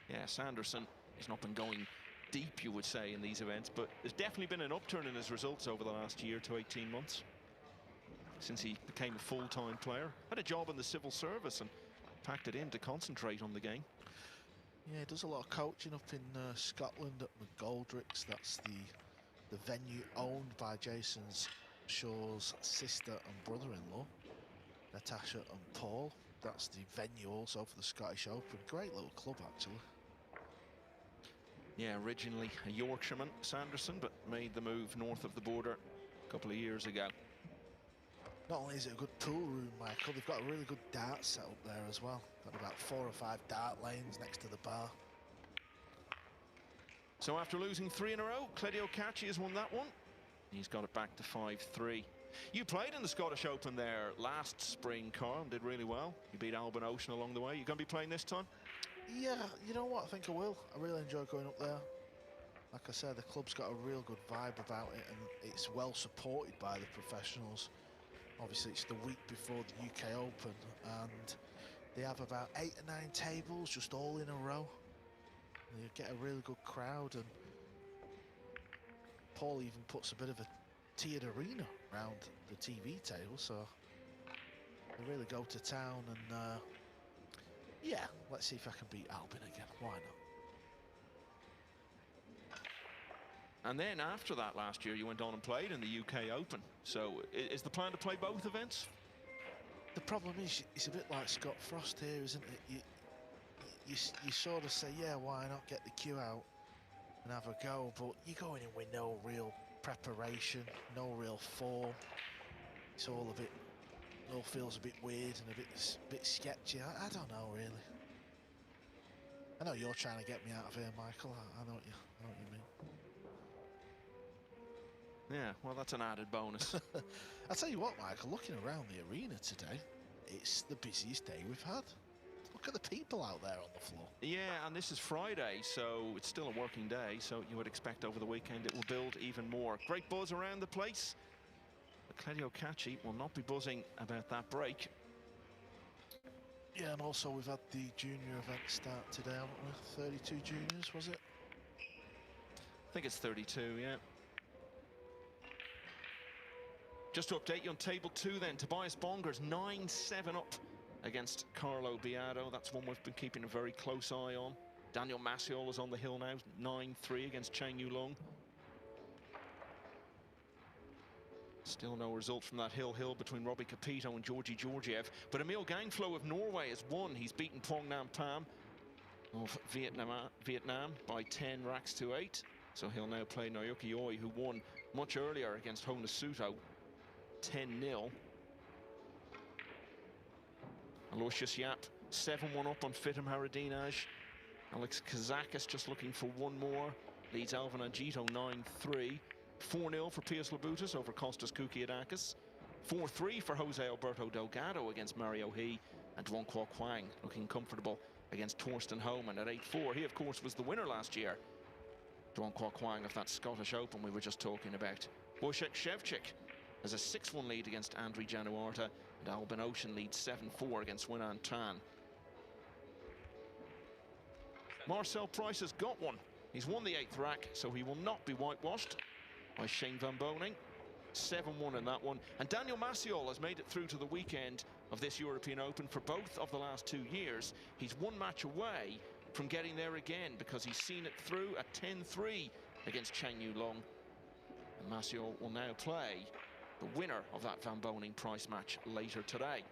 Speaker 1: Yeah, Sanderson has not been going deep, you would say, in these events, but there's definitely been an upturn in his results over the last year to 18 months. Since he became a full-time player. Had a job in the civil service and packed it in to concentrate on the game.
Speaker 2: Yeah, he does a lot of coaching up in Scotland at McGoldrick's. That's the venue owned by Jason Shaw's sister and brother-in-law, Natasha and Paul. That's the venue also for the Scottish Open. Great little club, actually.
Speaker 1: Yeah, originally a Yorkshireman, Sanderson, but made the move north of the border a couple of years ago.
Speaker 2: Not only is it a good pool room, Michael, they've got a really good dart set up there as well. Got about 4 or 5 dart lanes next to the bar.
Speaker 1: So after losing 3 in a row, Kledio Kaci has won that one. He's got it back to 5-3. You played in the Scottish Open there last spring, Carl, and did really well. You beat Albin Ocean along the way. You going to be playing this time?
Speaker 2: Yeah, you know what? I think I will. I really enjoy going up there. Like I said, the club's got a real good vibe about it, and it's well supported by the professionals. Obviously, it's the week before the UK Open, and they have about 8 or 9 tables just all in a row. And you get a really good crowd, and Paul even puts a bit of a tiered arena around the TV table, so they really go to town. And yeah, let's see if I can beat Albin again. Why not?
Speaker 1: And then after that last year, you went on and played in the UK Open. So is the plan to play both events?
Speaker 2: The problem is, it's a bit like Scott Frost here, isn't it? You sort of say, yeah, why not get the queue out and have a go, but you're going in with no real preparation, no real form. It's all feels a bit weird and a bit sketchy. I don't know, really. I know you're trying to get me out of here, Michael. I know what you mean.
Speaker 1: Yeah, well, that's an added bonus.
Speaker 2: I'll tell you what, Michael, looking around the arena today, it's the busiest day we've had. Look at the people out there on the floor. Yeah,
Speaker 1: and this is Friday, so it's still a working day, so you would expect over the weekend it will build even more. Great buzz around the place. But Kledio Kaci will not be buzzing about that break.
Speaker 2: Yeah, and also we've had the junior event start today, haven't we? 32 juniors, was it?
Speaker 1: I think it's 32, yeah. Just to update you on table 2 then, Tobias Bonger's 9-7 up against Carlo Biado. That's one we've been keeping a very close eye on. Daniel Maciol is on the hill now, 9-3 against Chang Yu-Long. Still no result from that hill between Robbie Capito and Georgi Georgiev. But Emil Gangflo of Norway has won. He's beaten Pong Nam Pham of Vietnam by 10 racks to 8. So he'll now play Naoki Oi, who won much earlier against Honasuto, 10-0. Aloysius Yap, 7-1 up on Fitim Haradinaj. Alex Kazakis just looking for one more. Leads Alvin Agito 9-3. 4-0 for Pius Labutas over Kostas Koukiadakis. 4-3 for Jose Alberto Delgado against Mario He. And Duan Kuo Kwang looking comfortable against Torsten Homan at 8-4. He, of course, was the winner last year. Duan Kuo Kwang of that Scottish Open we were just talking about. Wojciech Szewczyk has a 6-1 lead against Andriy Januarta, and Albin Ocean leads 7-4 against Winan Tan. Marcel Price has got one. He's won the 8th rack, so he will not be whitewashed by Shane Van Boning. 7-1 in that one. And Daniel Maciol has made it through to the weekend of this European Open for both of the last 2 years. He's one match away from getting there again because he's seen it through at 10-3 against Chang Yu-Long. And Maciol will now play the winner of that Van Boning Price match later today.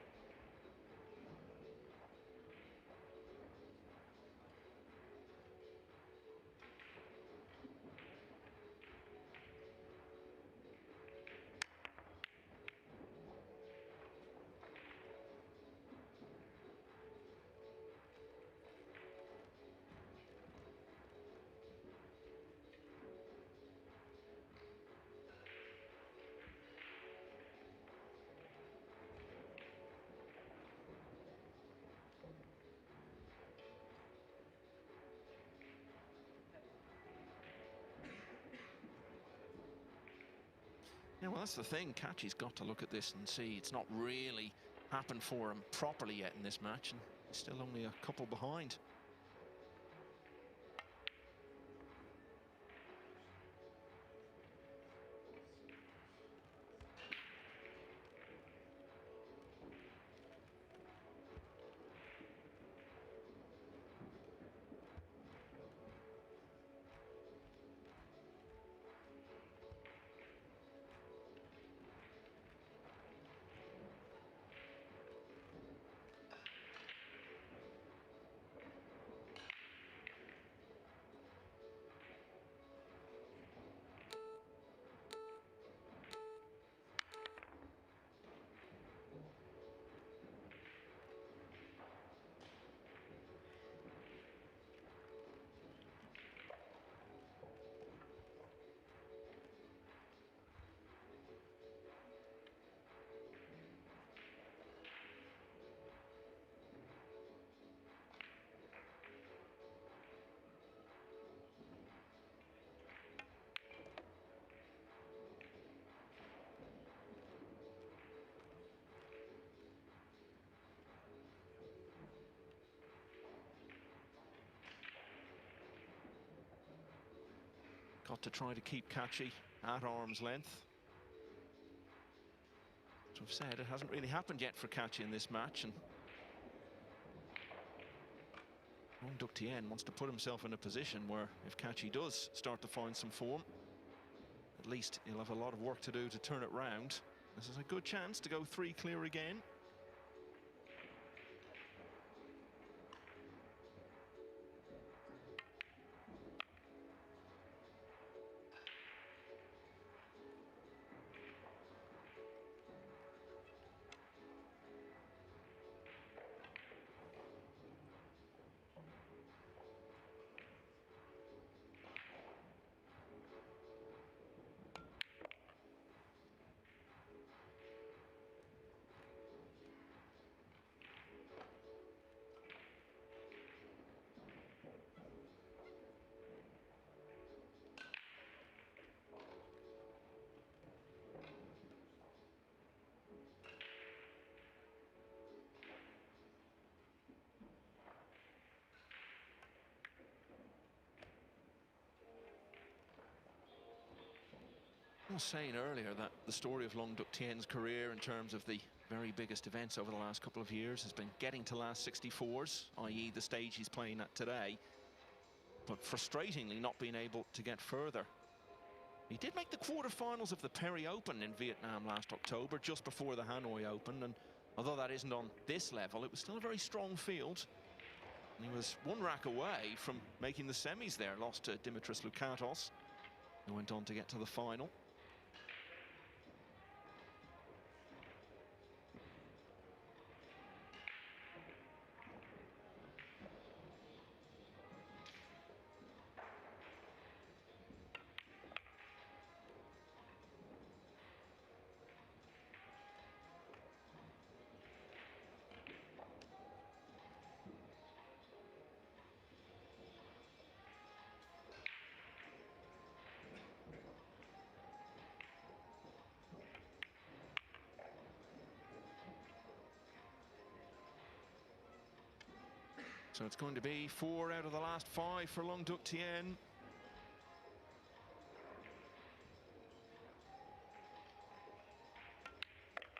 Speaker 1: Yeah, well, that's the thing. Kaci's got to look at this and see it's not really happened for him properly yet in this match, and he's still only a couple behind. Got to try to keep Kaci at arm's length. As we've said, it hasn't really happened yet for Kaci in this match, and Thiện wants to put himself in a position where if Kaci does start to find some form, at least he'll have a lot of work to do to turn it round. This is a good chance to go 3 clear again. I was saying earlier that the story of Thiện career in terms of the very biggest events over the last couple of years has been getting to last 64s, i.e. the stage he's playing at today, but frustratingly not being able to get further. He did make the quarterfinals of the Perry Open in Vietnam last October, just before the Hanoi Open, and although that isn't on this level, it was still a very strong field. And he was 1 rack away from making the semis there, lost to Dimitris Lukatos, who went on to get to the final. So it's going to be 4 out of the last 5 for Thiện.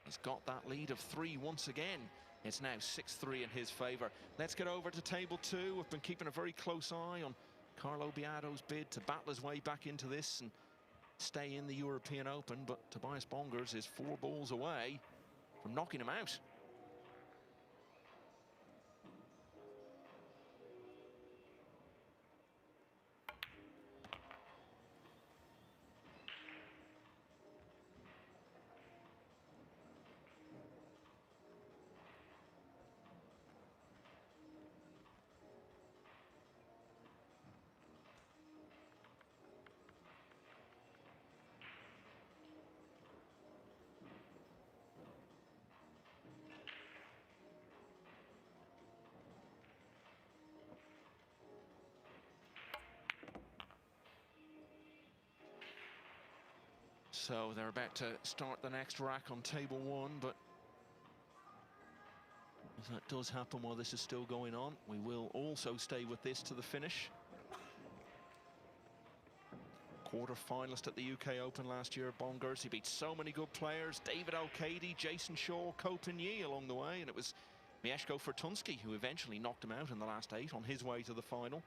Speaker 1: He's got that lead of 3 once again. It's now 6-3 in his favour. Let's get over to table 2. We've been keeping a very close eye on Carlo Biado's bid to battle his way back into this and stay in the European Open, but Tobias Bongers is 4 balls away from knocking him out. So they're about to start the next rack on table one, but if that does happen while this is still going on, we will also stay with this to the finish. Quarter-finalist at the UK Open last year, Bongers. He beat so many good players, David O'Cady, Jason Shaw, Kopinyi along the way, and it was Mieszko Fortunski who eventually knocked him out in the last 8 on his way to the final,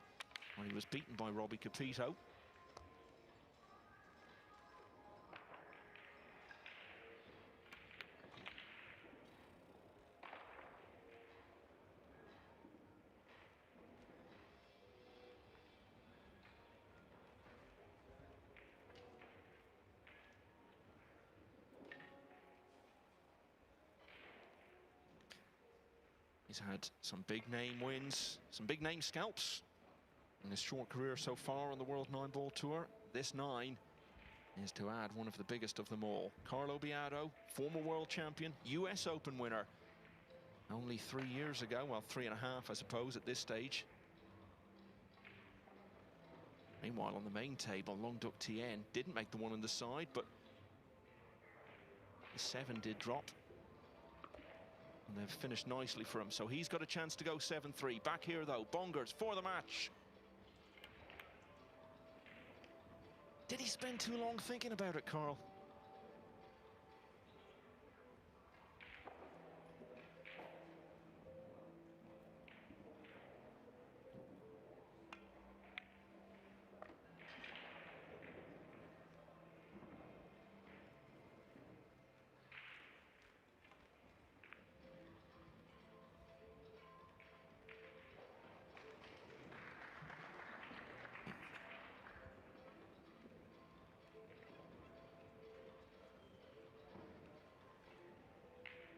Speaker 1: where he was beaten by Robbie Capito. He's had some big name wins, some big name scalps in his short career so far on the World 9-Ball Tour. This 9 is to add one of the biggest of them all. Carlo Biado, former world champion, US Open winner only 3 years ago, well, 3.5 I suppose at this stage. Meanwhile, on the main table, Longduc Thiện didn't make the one on the side, but the 7 did drop. And they've finished nicely for him, so he's got a chance to go 7-3. Back here, though, Bongers for the match. Did he spend too long thinking about it, Carl?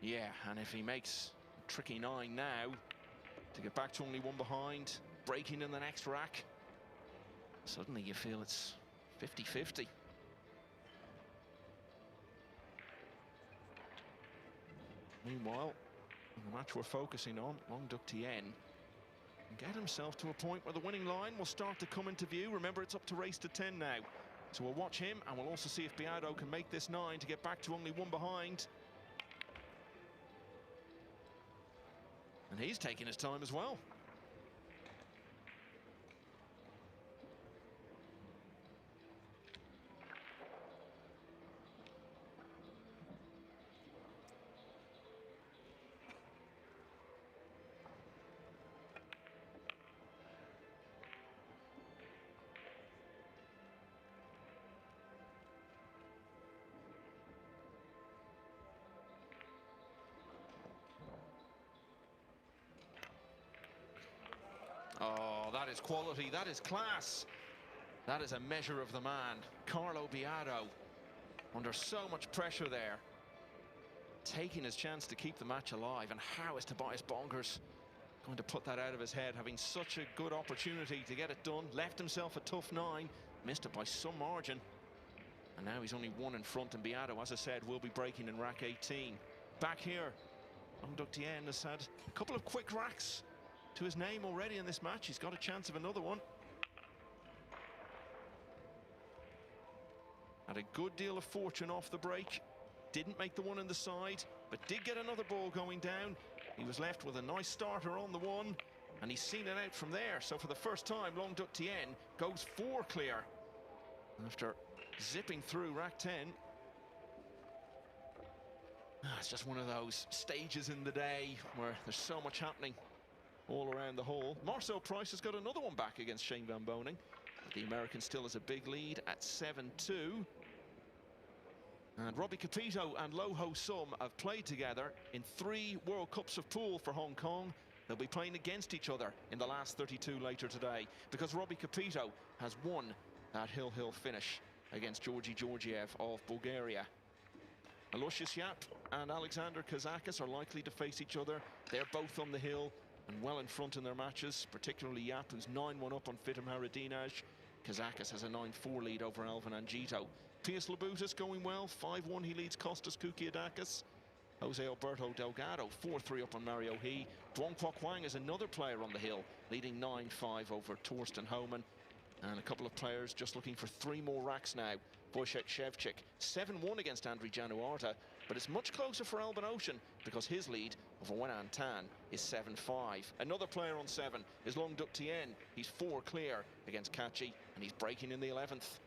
Speaker 1: Yeah, and if he makes a tricky 9 now, to get back to only 1 behind, breaking in the next rack, suddenly you feel it's 50-50. Meanwhile, the match we're focusing on, Longduc Thiện can get himself to a point where the winning line will start to come into view. Remember, it's up to race to 10 now. So we'll watch him, and we'll also see if Biado can make this 9 to get back to only 1 behind. And he's taking his time as well. Oh, that is quality, that is class. That is a measure of the man, Carlo Biado, under so much pressure there, taking his chance to keep the match alive. And how is Tobias Bongers going to put that out of his head, having such a good opportunity to get it done? Left himself a tough 9, missed it by some margin, and now he's only 1 in front, and Biado, as I said, will be breaking in rack 18. Back here, Longduc Thiện has had a couple of quick racks to his name already in this match. He's got a chance of another one. Had a good deal of fortune off the break. Didn't make the one in the side, but did get another ball going down. He was left with a nice starter on the 1, and he's seen it out from there. So for the first time, Longduc Thiện goes 4 clear after zipping through rack 10. It's just one of those stages in the day where there's so much happening all around the hall. Marcel Price has got another one back against Shane Van Boening. But the American still has a big lead at 7-2. And Robbie Capito and Lo Ho Sum have played together in 3 World Cups of Pool for Hong Kong. They'll be playing against each other in the last 32 later today, because Robbie Capito has won that hill-hill finish against Georgi Georgiev of Bulgaria. Aloysius Yap and Alexander Kazakis are likely to face each other. They're both on the hill and well in front in their matches, particularly Yap, who's 9-1 up on Fitim Haradinaj. Kazakis has a 9-4 lead over Alvin Angito. Pius Labutis going well, 5-1 he leads Kostas Koukiadakis. Jose Alberto Delgado, 4-3 up on Mario He. Duong Kwok Wang is another player on the hill, leading 9-5 over Torsten Homan. And a couple of players just looking for 3 more racks now Wojciech. 7-1 against Andriy Januarta, but it's much closer for Alban Ocean because his lead over Wenan Tan is 7-5. Another player on 7 is Long Duc Thiện. He's 4 clear against Kaci, and he's breaking in the 11th.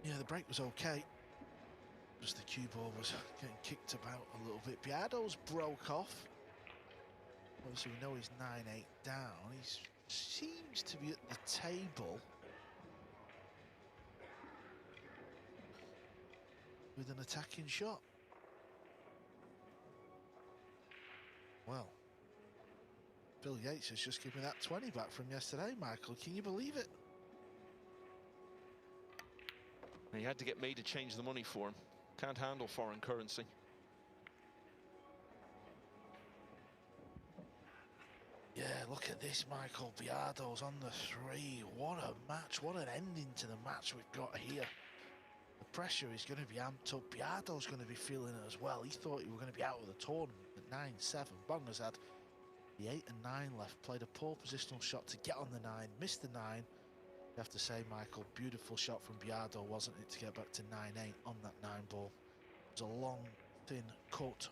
Speaker 2: Yeah, the break was okay. Just the cue ball was getting kicked about a little bit. Biado's broke off. Obviously, we know he's 9-8 down. He seems to be at the table with an attacking shot. Well, Bill Yates has just given me that 20 back from yesterday, Michael. Can you believe it?
Speaker 1: He had to get me to change the money for him. Can't handle foreign currency.
Speaker 2: Yeah, look at this, Michael. Biado's on the 3. What a match. What an ending to the match we've got here. The pressure is going to be amped up. Biado's going to be feeling it as well. He thought he was going to be out of the tournament at 9-7. Bonga's had the 8 and 9 left. Played a poor positional shot to get on the 9. Missed the 9. You have to say, Michael, beautiful shot from Biado, wasn't it, to get back to 9-8 on that 9 ball. It was a long, thin cut.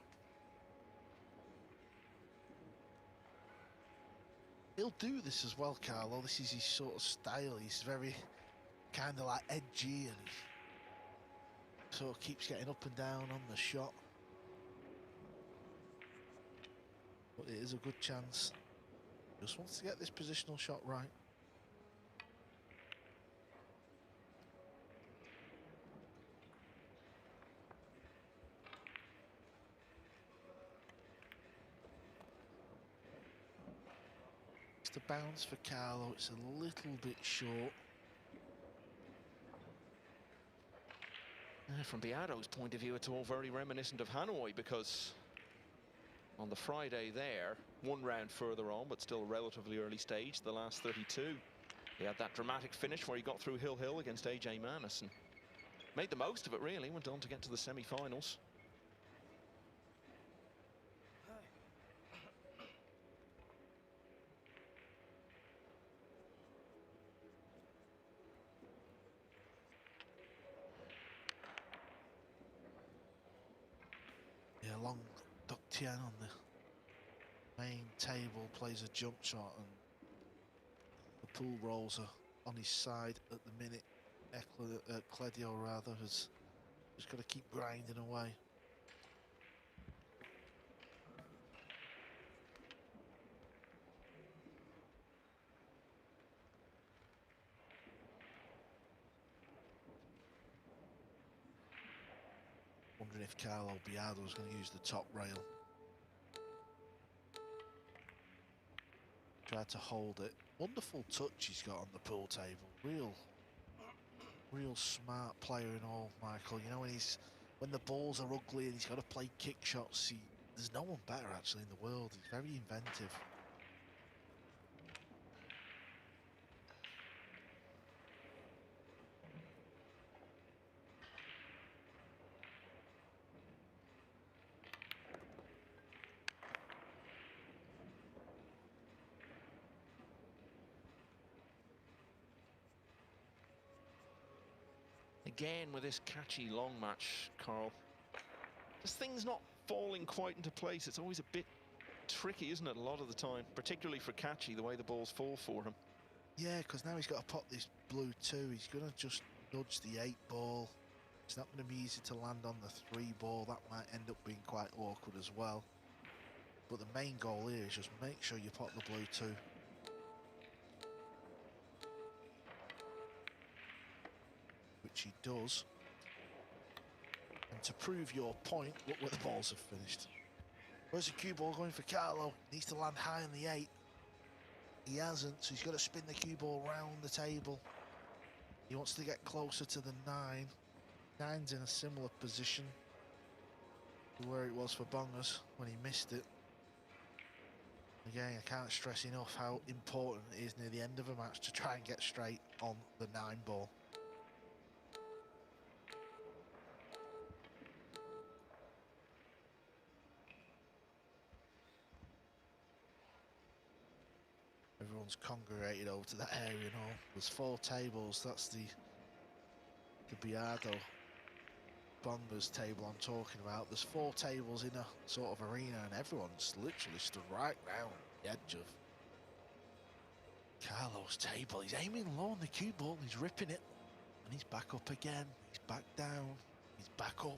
Speaker 2: He'll do this as well, Carlo. This is his sort of style. He's very kind of like edgy, and he sort of keeps getting up and down on the shot. But it is a good chance. Just wants to get this positional shot right. The bounce for Carlo, it's a little bit short.
Speaker 1: From Biado's point of view, it's all very reminiscent of Hanoi, because on the Friday there, 1 round further on, but still a relatively early stage, the last 32, he had that dramatic finish where he got through Hill against AJ Manis and made the most of it, really. Went on to get to the semi-finals.
Speaker 2: Yeah, Long Duc Thiện on the main table plays a jump shot, and the pool rolls are on his side at the minute. Kledio rather has just got to keep grinding away. Wondering if Carlo Biado is going to use the top rail. Tried to hold it. Wonderful touch he's got on the pool table. Real smart player in all, Michael. You know, when the balls are ugly and he's got to play kick shots, there's no one better actually in the world. He's very inventive.
Speaker 1: Again with this Kaci long match, Carl, just things not falling quite into place. It's always a bit tricky, isn't it, a lot of the time, particularly for Kaci, the way the balls fall for him.
Speaker 2: Yeah, because now he's got to pot this blue 2. He's going to just nudge the 8 ball. It's not going to be easy to land on the 3 ball. That might end up being quite awkward as well. But the main goal here is just make sure you pot the blue 2. Which he does. And to prove your point, look where the balls have finished. Where's the cue ball going for Carlo? Needs to land high on the 8. He hasn't, so he's got to spin the cue ball round the table. He wants to get closer to the 9. 9's in a similar position to where it was for Bongers when he missed it. Again, I can't stress enough how important it is near the end of a match to try and get straight on the 9 ball. Everyone's congregated over to that area now. There's 4 tables. That's the Biardo Bongers table I'm talking about. There's 4 tables in a sort of arena, and everyone's literally stood right round the edge of Carlo's table. He's aiming low on the cue ball. He's ripping it, and he's back up again. He's back down. He's back up.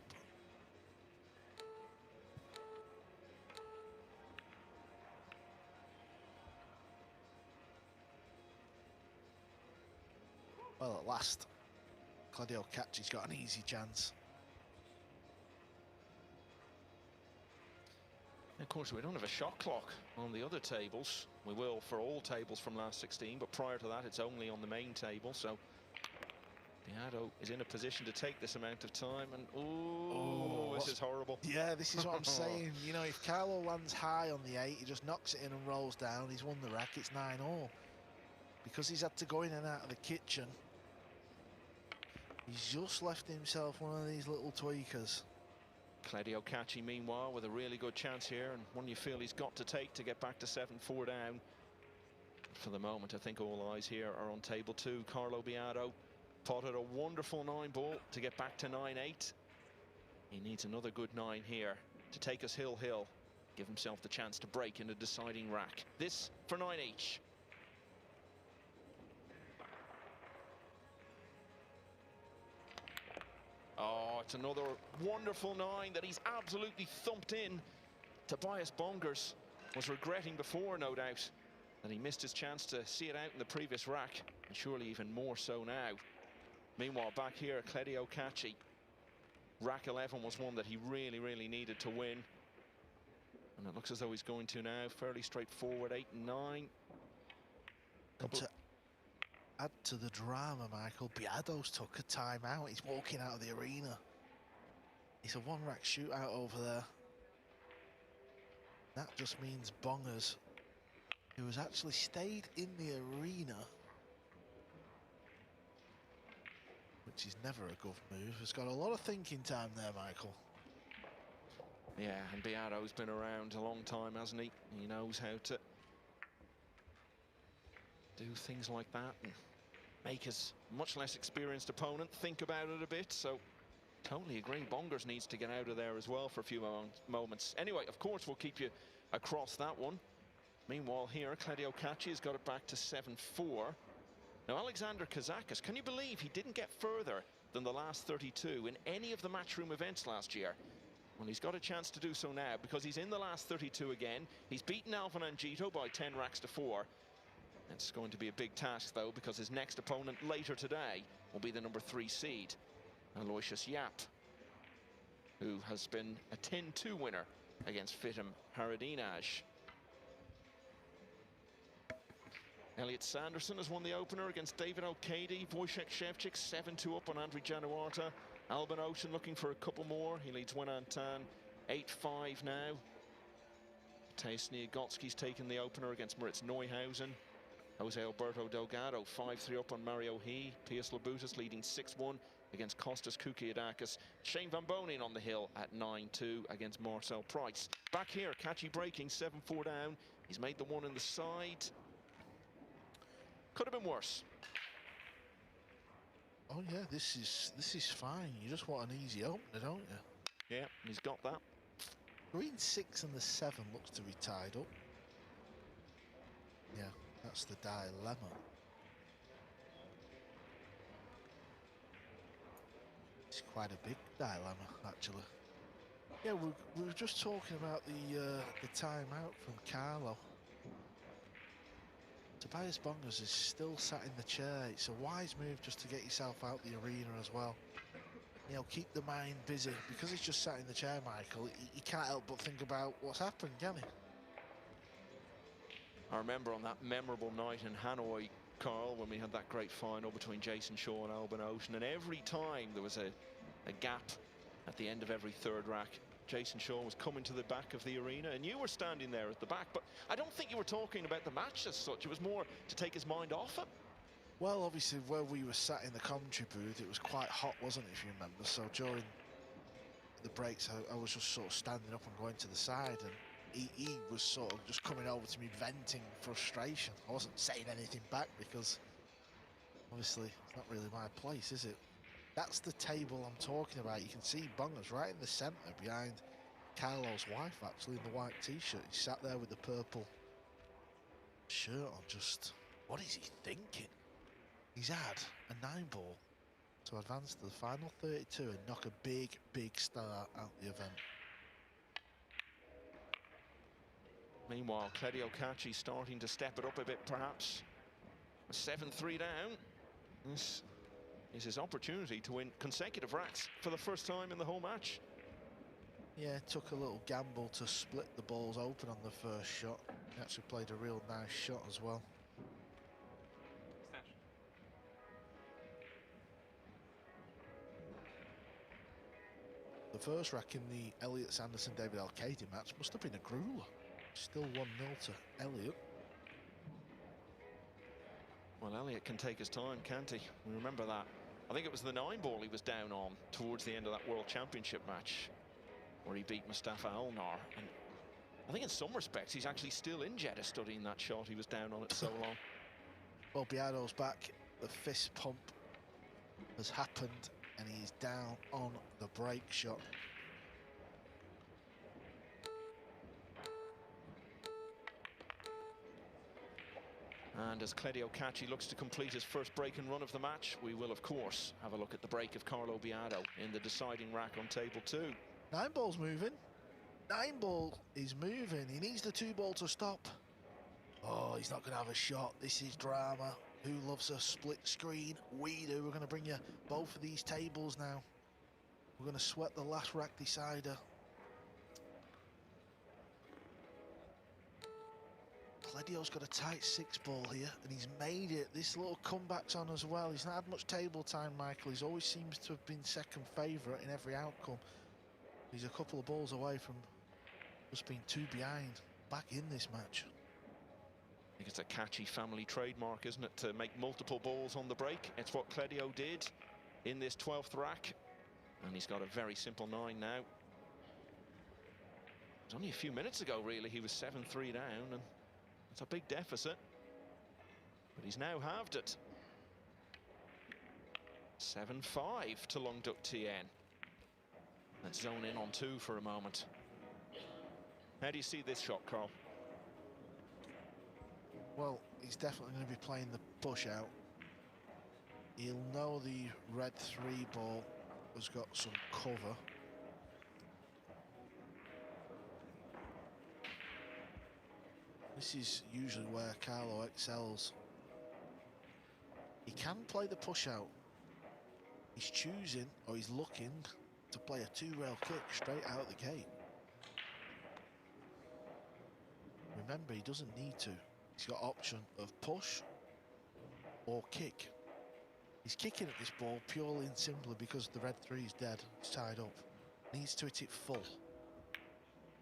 Speaker 2: Well, at last, Kledio Kaci's got an easy chance.
Speaker 1: Of course, we don't have a shot clock on the other tables. We will for all tables from last 16, but prior to that, it's only on the main table. So Biardo is in a position to take this amount of time, and this is horrible.
Speaker 2: Yeah, this is what I'm saying. You know, if Carlo lands high on the 8, he just knocks it in and rolls down. He's won the rack. It's 9-all. Because he's had to go in and out of the kitchen, he's just left himself one of these little tweakers.
Speaker 1: Kledio Kaci, meanwhile, with a really good chance here, and one you feel he's got to take to get back to 7-4 down. For the moment, I think all eyes here are on table 2. Carlo Biardo potted a wonderful 9 ball to get back to 9-8. He needs another good 9 here to take us hill, give himself the chance to break in a deciding rack. This for 9 each. Oh, it's another wonderful 9 that he's absolutely thumped in. Tobias Bongers was regretting before, no doubt, that he missed his chance to see it out in the previous rack, and surely even more so now. Meanwhile, back here, Kledio Kaci. Rack 11 was one that he really needed to win. And it looks as though he's going to now. Fairly straightforward, 8 and 9.
Speaker 2: And to add to the drama, Michael, Biardo's took a timeout. He's walking out of the arena. It's a 1-rack shootout over there. That just means Bongers, who has actually stayed in the arena, which is never a good move, has got a lot of thinking time there, Michael.
Speaker 1: Yeah, and Biardo's been around a long time, hasn't he? He knows how to do things like that and make his much less experienced opponent think about it a bit. So totally agree, Bongers needs to get out of there as well for a few moments. Anyway, of course, we'll keep you across that one. Meanwhile here, Kledio Kaci has got it back to 7-4. Now, Alexander Kazakis, can you believe he didn't get further than the last 32 in any of the matchroom events last year? Well, he's got a chance to do so now because he's in the last 32 again. He's beaten Alvin Angito by 10 racks to 4. It's going to be a big task, though, because his next opponent later today will be the number 3 seed, Aloysius Yap, who has been a 10-2 winner against Fitim Haradinaj. Elliot Sanderson has won the opener against David O'Cady. Wojciech Szewczyk 7-2 up on Andriy Januarta. Albin Ocean looking for a couple more. He leads Wenan Tan 8-5 now. Mateusz Niegocki's taken the opener against Moritz Neuhausen. Jose Alberto Delgado 5-3 up on Mario He. Pius Labutis leading 6-1 against Kostas Koukiadakis. Shane Van Bonin on the hill at 9-2 against Marcel Price. Back here, Kaci breaking 7-4 down. He's made the one in the side. Could have been worse.
Speaker 2: Oh yeah, this is fine. You just want an easy opener, don't you?
Speaker 1: Yeah, he's got that.
Speaker 2: Green 6 and the 7 looks to be tied up. Yeah, that's the dilemma. It's quite a big dilemma, actually. Yeah, we were just talking about the timeout from Carlo. Tobias Bongers is still sat in the chair. It's a wise move just to get yourself out the arena as well. You know, keep the mind busy. Because he's just sat in the chair, Michael, he can't help but think about what's happened, can he?
Speaker 1: I remember on that memorable night in Hanoi, Carl, when we had that great final between Jason Shaw and Albin Ocean, and every time there was a gap at the end of every third rack, Jason Shaw was coming to the back of the arena, and you were standing there at the back. But I don't think you were talking about the match as such. It was more to take his mind off it.
Speaker 2: Well, obviously, where we were sat in the commentary booth, it was quite hot, wasn't it, if you remember? So during the breaks, I was just sort of standing up and going to the side, and he was sort of just coming over to me venting frustration. I wasn't saying anything back because obviously it's not really my place, is it? That's the table I'm talking about. You can see Bunga's right in the centre behind Carlo's wife, actually, in the white t-shirt. He sat there with the purple shirt on. Just, what is he thinking? He's had a 9-ball to advance to the final 32 and knock a big, big star out the event.
Speaker 1: Meanwhile, Kledio Kaci starting to step it up a bit, perhaps. 7-3 down. This is his opportunity to win consecutive racks for the first time in the whole match.
Speaker 2: Yeah, took a little gamble to split the balls open on the first shot. He actually played a real nice shot as well. The first rack in the Elliott Sanderson-David Al-Kaidi match must have been a grueler. Still 1-0 to Elliott.
Speaker 1: Well, Elliott can take his time, can't he? We remember that. I think it was the 9-ball he was down on towards the end of that World Championship match, where he beat Mustafa Alnar. And I think in some respects he's actually still in Jeddah studying that shot. He was down on it so long.
Speaker 2: Well, Biado's back. The fist pump has happened, and he's down on the break shot.
Speaker 1: And as Kledio Kaci looks to complete his first break and run of the match, we will, of course, have a look at the break of Carlo Biado in the deciding rack on table 2.
Speaker 2: 9-ball's moving. 9-ball is moving. He needs the 2-ball to stop. Oh, he's not going to have a shot. This is drama. Who loves a split screen? We do. We're going to bring you both of these tables now. We're going to sweat the last rack decider. Kledio's got a tight 6-ball here, and he's made it. This little comeback's on as well. He's not had much table time, Michael. He's always seems to have been second favourite in every outcome. He's a couple of balls away from just being 2 behind back in this match.
Speaker 1: I think it's a Kaci family trademark, isn't it, to make multiple balls on the break? It's what Kledio did in this 12th rack, and he's got a very simple 9 now. It was only a few minutes ago, really, he was 7-3 down, and it's a big deficit, but he's now halved it. 7-5 to Long Duc Thiện. Let's zone in on 2 for a moment. How do you see this shot, Carl?
Speaker 2: Well, he's definitely going to be playing the push out. He'll know the red 3-ball has got some cover. This is usually where Carlo excels. He can play the push out. He's choosing, or he's looking to play a 2-rail kick straight out the gate. Remember, he doesn't need to. He's got option of push or kick. He's kicking at this ball purely and simply because the red 3 is dead. It's tied up. Needs to hit it full.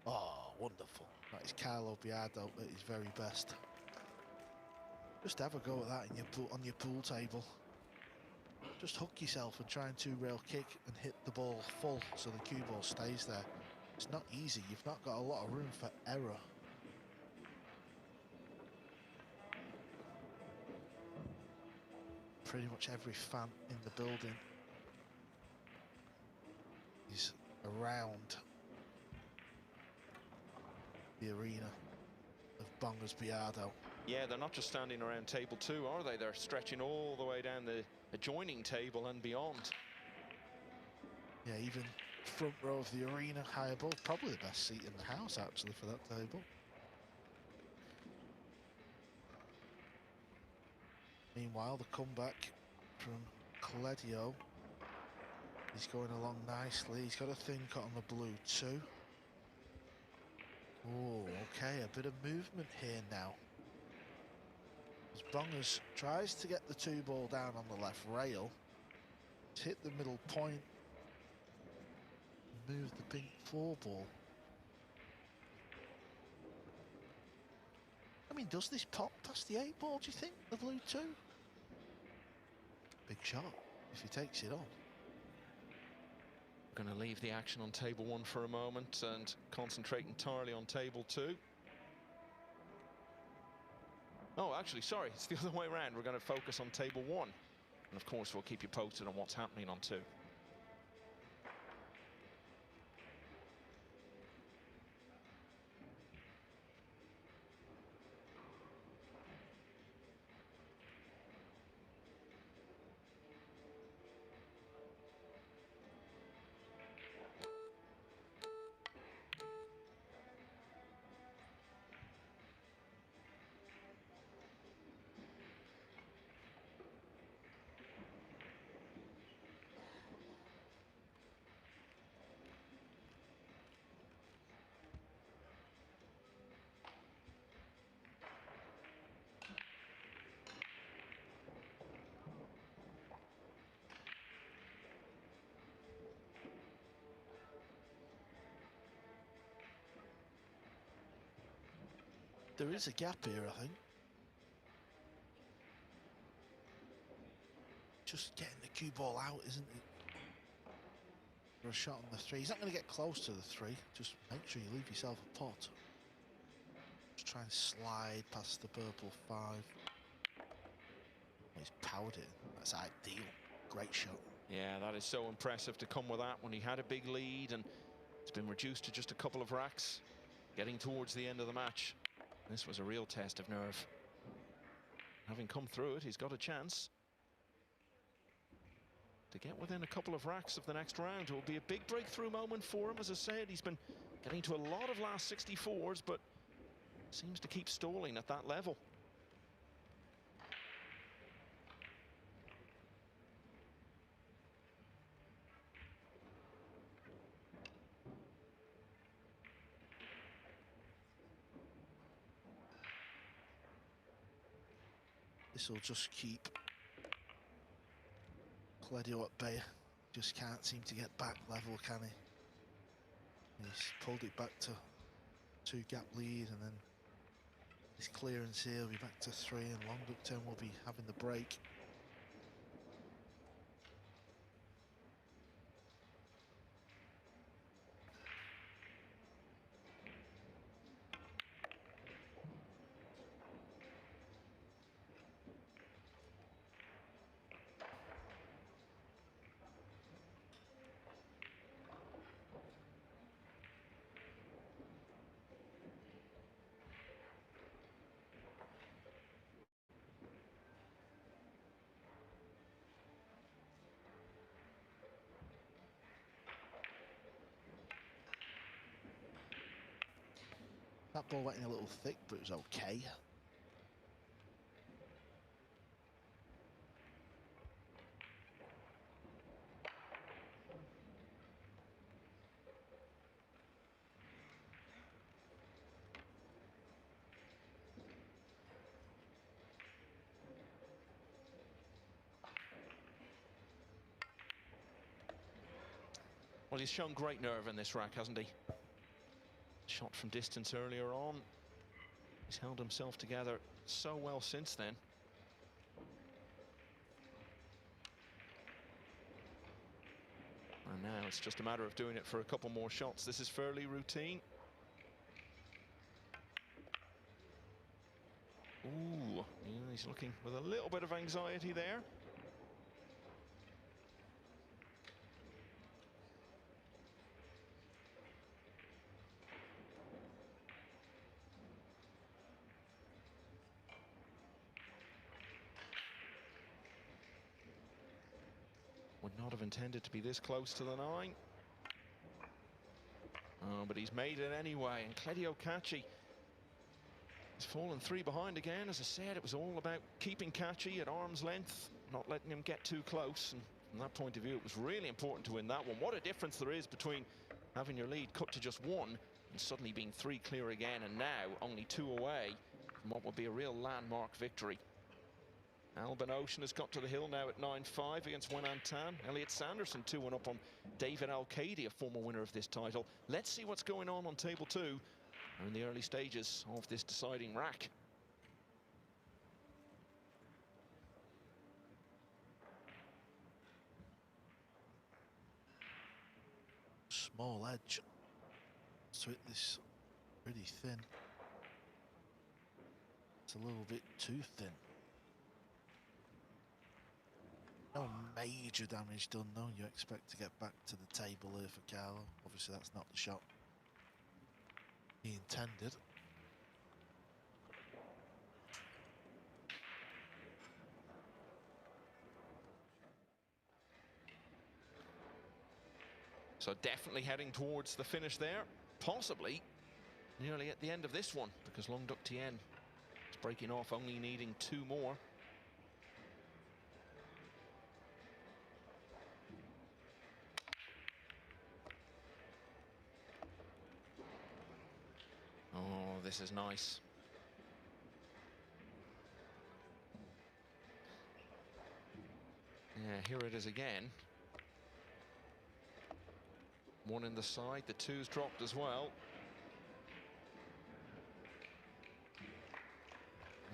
Speaker 2: Oh, wonderful. That is Carlo Biado at his very best. Just have a go at that in your pool, on your pool table. Just hook yourself and try and 2-rail kick and hit the ball full so the cue ball stays there. It's not easy. You've not got a lot of room for error. Pretty much every fan in the building is around the arena of Bunga's Biado.
Speaker 1: Yeah, they're not just standing around table 2, are they? They're stretching all the way down the adjoining table and beyond.
Speaker 2: Yeah, even front row of the arena, high above, probably the best seat in the house actually for that table. Meanwhile, the comeback from Kledio is going along nicely. He's got a thin cut on the blue too. Oh, okay, a bit of movement here now. As Bongers tries to get the 2-ball down on the left rail. It's hit the middle point. Move the pink 4-ball. I mean, does this pop past the 8-ball, do you think, the blue 2? Big shot if he takes it on.
Speaker 1: Going to leave the action on table 1 for a moment and concentrate entirely on table 2. Oh, actually, sorry, it's the other way around. We're going to focus on table 1. And of course, we'll keep you posted on what's happening on 2.
Speaker 2: There is a gap here, I think. Just getting the cue ball out, isn't it? For a shot on the 3. He's not going to get close to the 3. Just make sure you leave yourself a pot. Just try and slide past the purple 5. He's powered it. That's ideal. Great shot. Yeah, that is so impressive to come with that when he had a big lead and it's been reduced to just a couple of racks. Getting towards the end of the match. This was a real test of nerve. Having come through it, he's got a chance to get within a couple of racks of the next round. It will be a big breakthrough moment for him. As I said, he's been getting to a lot of last 64s, but seems to keep stalling at that level. This will just keep Kledio at bay. Just can't seem to get back level, can he? He's pulled it back to 2-gap lead, and then his clearance here will be back to 3, and Long Duck will be having the break. That ball went in a little thick, but it was okay.
Speaker 1: Well, he's shown great nerve in this rack, hasn't he? Shot from distance earlier on. He's held himself together so well since then. And now it's just a matter of doing it for a couple more shots. This is fairly routine. Ooh, yeah, he's looking with a little bit of anxiety there. Would not have intended to be this close to the 9. Oh, but he's made it anyway. And Kaci has fallen 3 behind again. As I said, it was all about keeping Kaci at arm's length, not letting him get too close. And from that point of view, it was really important to win that one. What a difference there is between having your lead cut to just 1 and suddenly being 3 clear again, and now only 2 away from what would be a real landmark victory. Albin Ocean has got to the hill now at 9-5 against Wenan Tan. Elliot Sanderson 2-1 up on David Al-Kaidi, a former winner of this title. Let's see what's going on table 2. We're in the early stages of this deciding rack.
Speaker 2: Small edge. So this pretty thin. It's a little bit too thin. No major damage done though. You expect to get back to the table here for Carlo. Obviously that's not the shot he intended.
Speaker 1: So definitely heading towards the finish there. Possibly nearly at the end of this one, because Lường Thiện is breaking off, only needing 2 more. Oh, this is nice. Yeah, here it is again. One in the side, the 2's dropped as well.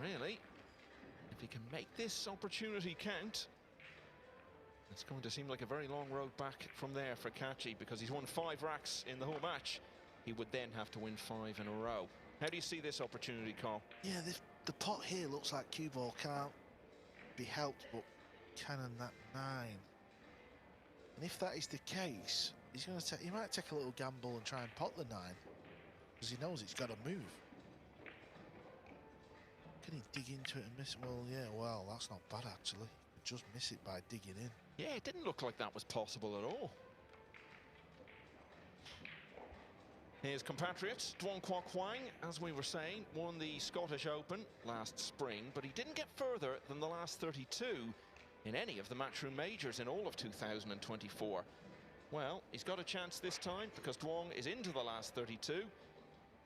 Speaker 1: Really, if he can make this opportunity count, it's going to seem like a very long road back from there for Kaci, because he's won 5 racks in the whole match. He would then have to win 5 in a row. How do you see this opportunity, Carl?
Speaker 2: Yeah, the pot here looks like cue ball can't be helped, but cannon that 9. And if that is the case, he might take a little gamble and try and pot the 9, because he knows it's got to move. Can he dig into it and miss it? Well, yeah, well, that's not bad actually. Just miss it by digging in.
Speaker 1: Yeah, it didn't look like that was possible at all. His compatriot, Duong Quoc Huang, as we were saying, won the Scottish Open last spring, but he didn't get further than the last 32 in any of the Matchroom majors in all of 2024. Well, he's got a chance this time, because Duong is into the last 32.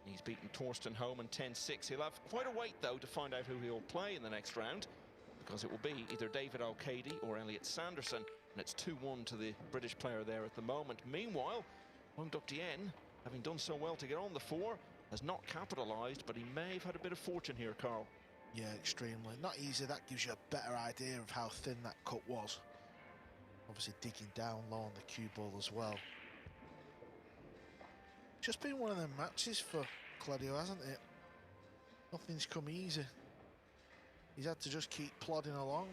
Speaker 1: He's beaten Torsten Homan 10-6. He'll have quite a wait, though, to find out who he'll play in the next round, because it will be either David Al-Kaidi or Elliot Sanderson, and it's 2-1 to the British player there at the moment. Meanwhile, Lường Thiện, having done so well to get on the 4, has not capitalised, but he may have had a bit of fortune here, Carl.
Speaker 2: Yeah, extremely. Not easy. That gives you a better idea of how thin that cut was. Obviously digging down low on the cue ball as well. Just been one of them matches for Kledio, hasn't it? Nothing's come easy. He's had to just keep plodding along.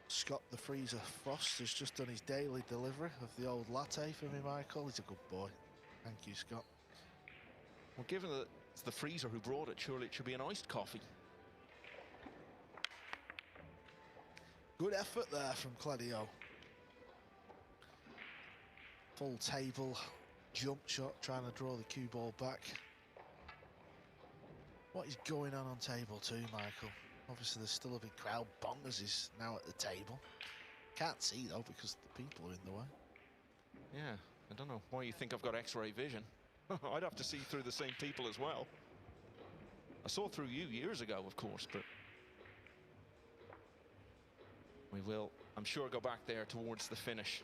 Speaker 2: Scott the Freezer Frost has just done his daily delivery of the old latte for me, Michael. He's a good boy. Thank you, Scott.
Speaker 1: Well, given that it's the freezer who brought it, surely it should be an iced coffee.
Speaker 2: Good effort there from Kledio. Full table jump shot, trying to draw the cue ball back. What is going on table 2, Michael? Obviously there's still a big crowd. Bongers is now at the table. Can't see though because the people are in the way.
Speaker 1: Yeah, I don't know why you think I've got X-ray vision. I'd have to see through the same people as well. I saw through you years ago, of course, but we will, I'm sure, go back there towards the finish.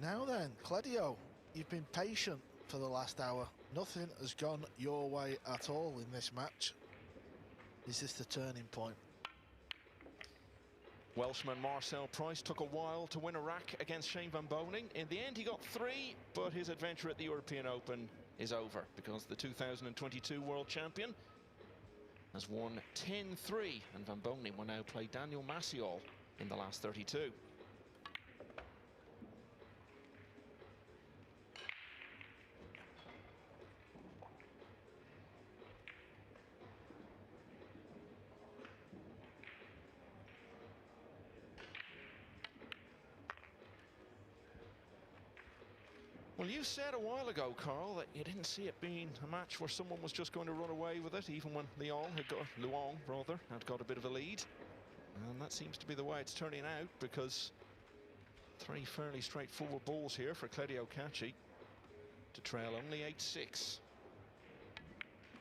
Speaker 2: Now then, Kledio, you've been patient for the last hour. Nothing has gone your way at all in this match. Is this the turning point?
Speaker 1: Welshman Marcel Price took a while to win a rack against Shane Van Boening. In the end, he got 3, but his adventure at the European Open is over because the 2022 world champion has won 10-3, and Van Boening will now play Daniel Maciol in the last 32. Well, you said a while ago, Carl, that you didn't see it being a match where someone was just going to run away with it, even when Luong had got a bit of a lead. And that seems to be the way it's turning out, because three fairly straightforward balls here for Kledio Kaci to trail only 8-6.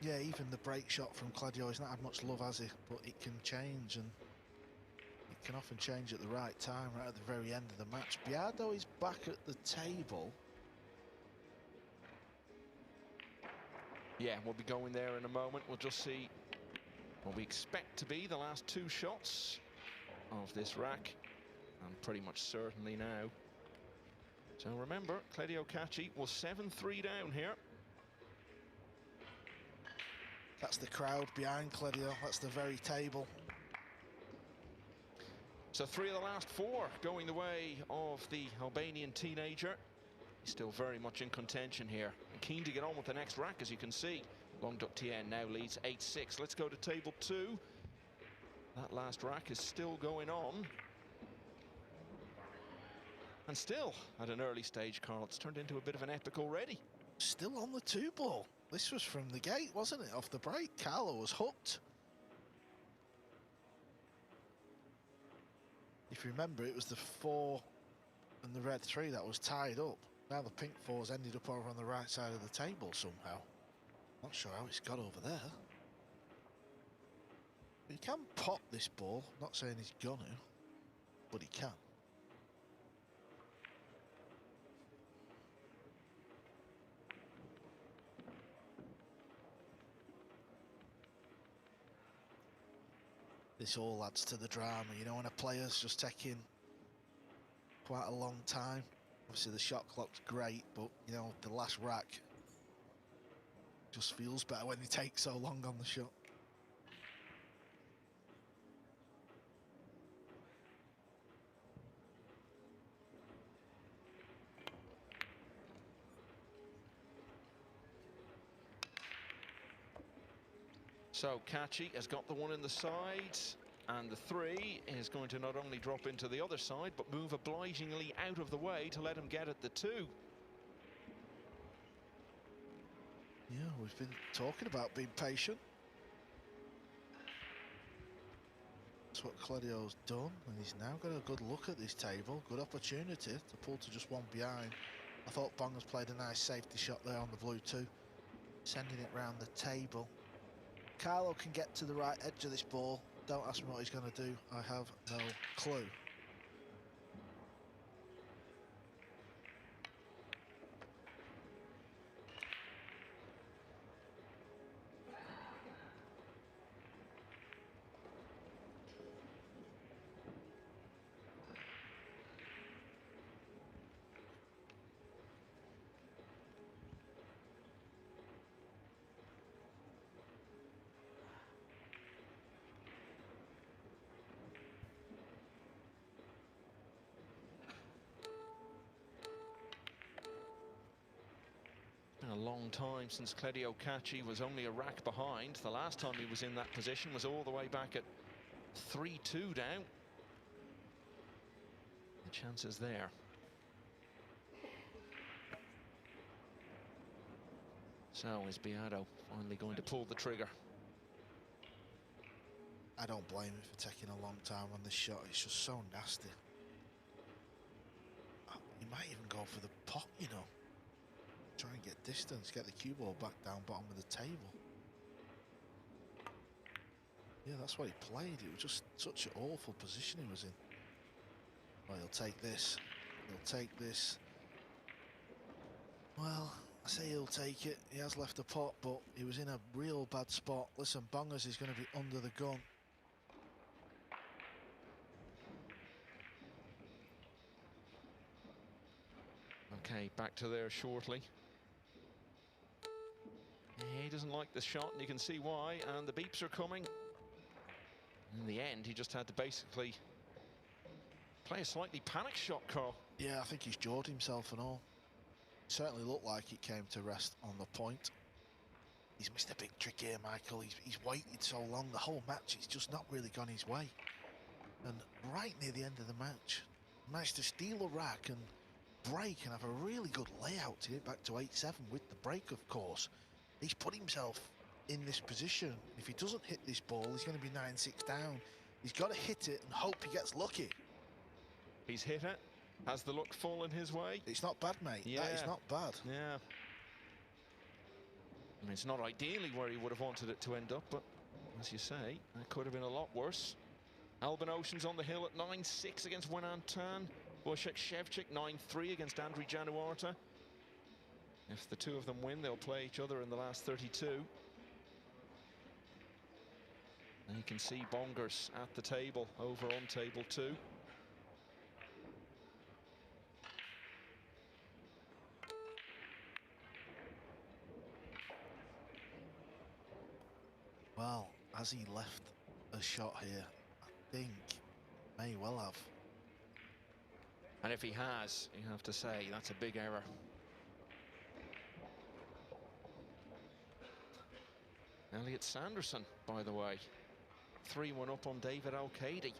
Speaker 2: Yeah, even the break shot from Kledio, he's not had much love, has he? But it can change, and it can often change at the right time, right at the very end of the match. Biardo is back at the table.
Speaker 1: Yeah, we'll be going there in a moment. We'll just see what we expect to be the last two shots of this rack, and pretty much certainly now. So remember, Kledio Kaci was 7-3 down here.
Speaker 2: That's the crowd behind Kledio. That's the very table.
Speaker 1: So three of the last four going the way of the Albanian teenager. He's still very much in contention here, and keen to get on with the next rack, as you can see. Thiện now leads 8-6. Let's go to table 2. That last rack is still going on. And still, at an early stage, Carl, it's turned into a bit of an epic already.
Speaker 2: Still on the 2-ball. This was from the gate, wasn't it? Off the break. Carlo was hooked. If you remember, it was the 4 and the red 3 that was tied up. Now the pink 4's ended up over on the right side of the table somehow. Not sure how it's got over there. He can pop this ball. Not saying he's gonna, but he can. This all adds to the drama, you know, when a player's just taking quite a long time. Obviously the shot clock's great, but you know, the last rack just feels better when they take so long on the shot.
Speaker 1: So Kaci has got the 1 in the side, and the 3 is going to not only drop into the other side, but move obligingly out of the way to let him get at the 2.
Speaker 2: Yeah, we've been talking about being patient. That's what Kledio's done, and he's now got a good look at this table. Good opportunity to pull to just 1 behind. I thought Bonga's played a nice safety shot there on the blue too, sending it round the table. Carlo can get to the right edge of this ball. Don't ask me what he's going to do. I have no clue.
Speaker 1: A long time since Kledio Kaci was only a rack behind. The last time he was in that position was all the way back at 3-2 down. The chances there. So is Biardo finally going to pull the trigger?
Speaker 2: I don't blame him for taking a long time on this shot. It's just so nasty. He might even go for the pot, you know. Try and get distance, get the cue ball back down bottom of the table. Yeah, that's what he played. It was just such an awful position he was in. Well, he'll take this. He'll take this. Well, I say he'll take it. He has left the pot, but he was in a real bad spot. Listen, Bongers is going to be under the gun.
Speaker 1: Okay, back to there shortly. He doesn't like this shot, and you can see why, and the beeps are coming. In the end, he just had to basically play a slightly panic shot, Carl.
Speaker 2: Yeah, I think he's jawed himself and all. Certainly looked like it came to rest on the point. He's missed a big trick here, Michael. He's waited so long. The whole match, it's just not really gone his way. And right near the end of the match, managed to steal a rack and break and have a really good layout to get back to 8-7 with the break, of course. He's put himself in this position. If he doesn't hit this ball, he's going to be 9-6 down. He's got to hit it and hope he gets lucky.
Speaker 1: He's hit it. Has the luck fallen his way?
Speaker 2: It's not bad, mate.
Speaker 1: Yeah.
Speaker 2: That is not bad.
Speaker 1: Yeah. I mean, it's not ideally where he would have wanted it to end up, but as you say, that could have been a lot worse. Albin Ocean's on the hill at 9-6 against Wenan Tan. Wojciech Szewczyk 9-3 against Andriy Januarta. If the two of them win, they'll play each other in the last 32. And you can see Bongers at the table, over on table 2.
Speaker 2: Well, has he left a shot here? I think may well have.
Speaker 1: And if he has, you have to say that's a big error. Elliot Sanderson, by the way, 3-1 up on David Al-Qaedi.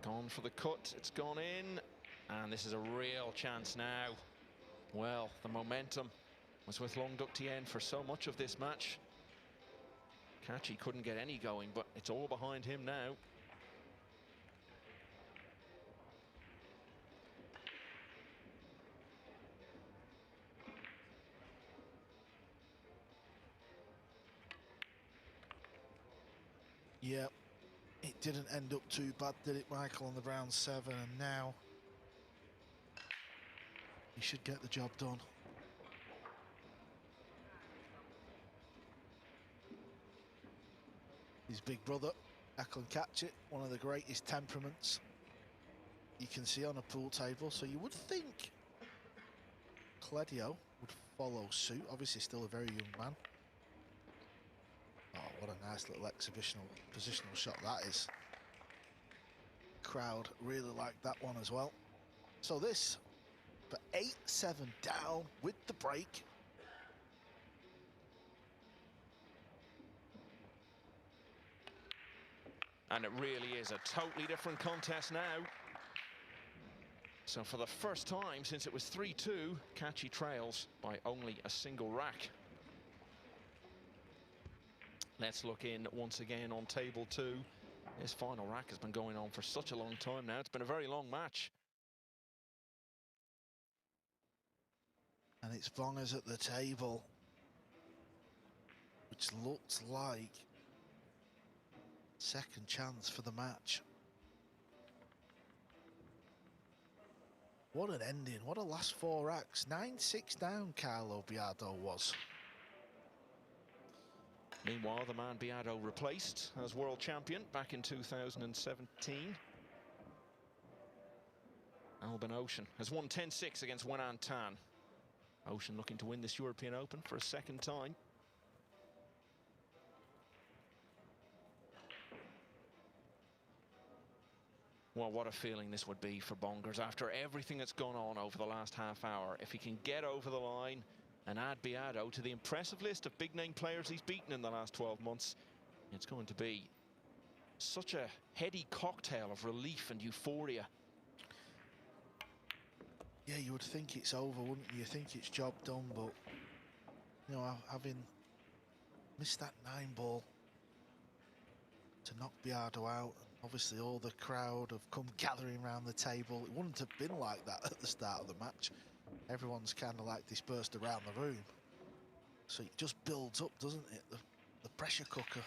Speaker 1: Gone for the cut, it's gone in, and this is a real chance now. Well, the momentum was with Long Duc Tien for so much of this match. Kaci couldn't get any going, but it's all behind him now.
Speaker 2: Yeah, it didn't end up too bad, did it, Michael, on the round 7, and now he should get the job done. His big brother, Kaci, one of the greatest temperaments you can see on a pool table, so you would think Kledio would follow suit. Obviously still a very young man. Oh, what a nice little positional shot that is. Crowd really liked that one as well. So this, but 8-7 down with the break.
Speaker 1: And it really is a totally different contest now. So for the first time since it was 3-2, Kaci trails by only a single rack. Let's look in once again on table 2. This final rack has been going on for such a long time now. It's been a very long match.
Speaker 2: And it's Bongers at the table, which looks like second chance for the match. What an ending, what a last 4 racks. 9-6 down Carlo Biado was.
Speaker 1: Meanwhile, the man Biado replaced as world champion back in 2017. Albin Ocean has won 10-6 against Wenan Tan. Ocean looking to win this European Open for a second time. Well, what a feeling this would be for Bongers after everything that's gone on over the last half hour. If he can get over the line and add Biado to the impressive list of big-name players he's beaten in the last 12 months, it's going to be such a heady cocktail of relief and euphoria.
Speaker 2: Yeah, you would think it's over, wouldn't you? You think it's job done, but, you know, having missed that 9 ball to knock Biado out, obviously all the crowd have come gathering around the table. It wouldn't have been like that at the start of the match. Everyone's kind of like dispersed around the room. So it just builds up, doesn't it? The pressure cooker.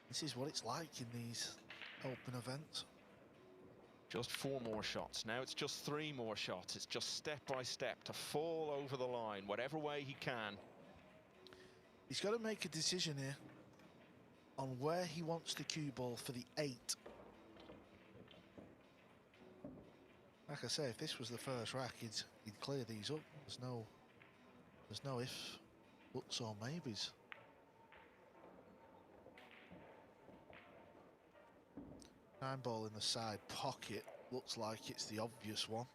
Speaker 2: This is what it's like in these open events.
Speaker 1: Just 4 more shots. Now it's just 3 more shots. It's just step by step to fall over the line, whatever way he can.
Speaker 2: He's got to make a decision here on where he wants the cue ball for the 8. Like I say, if this was the first rack, he'd clear these up. There's no ifs, buts or maybes. Nine ball in the side pocket, looks like it's the obvious one.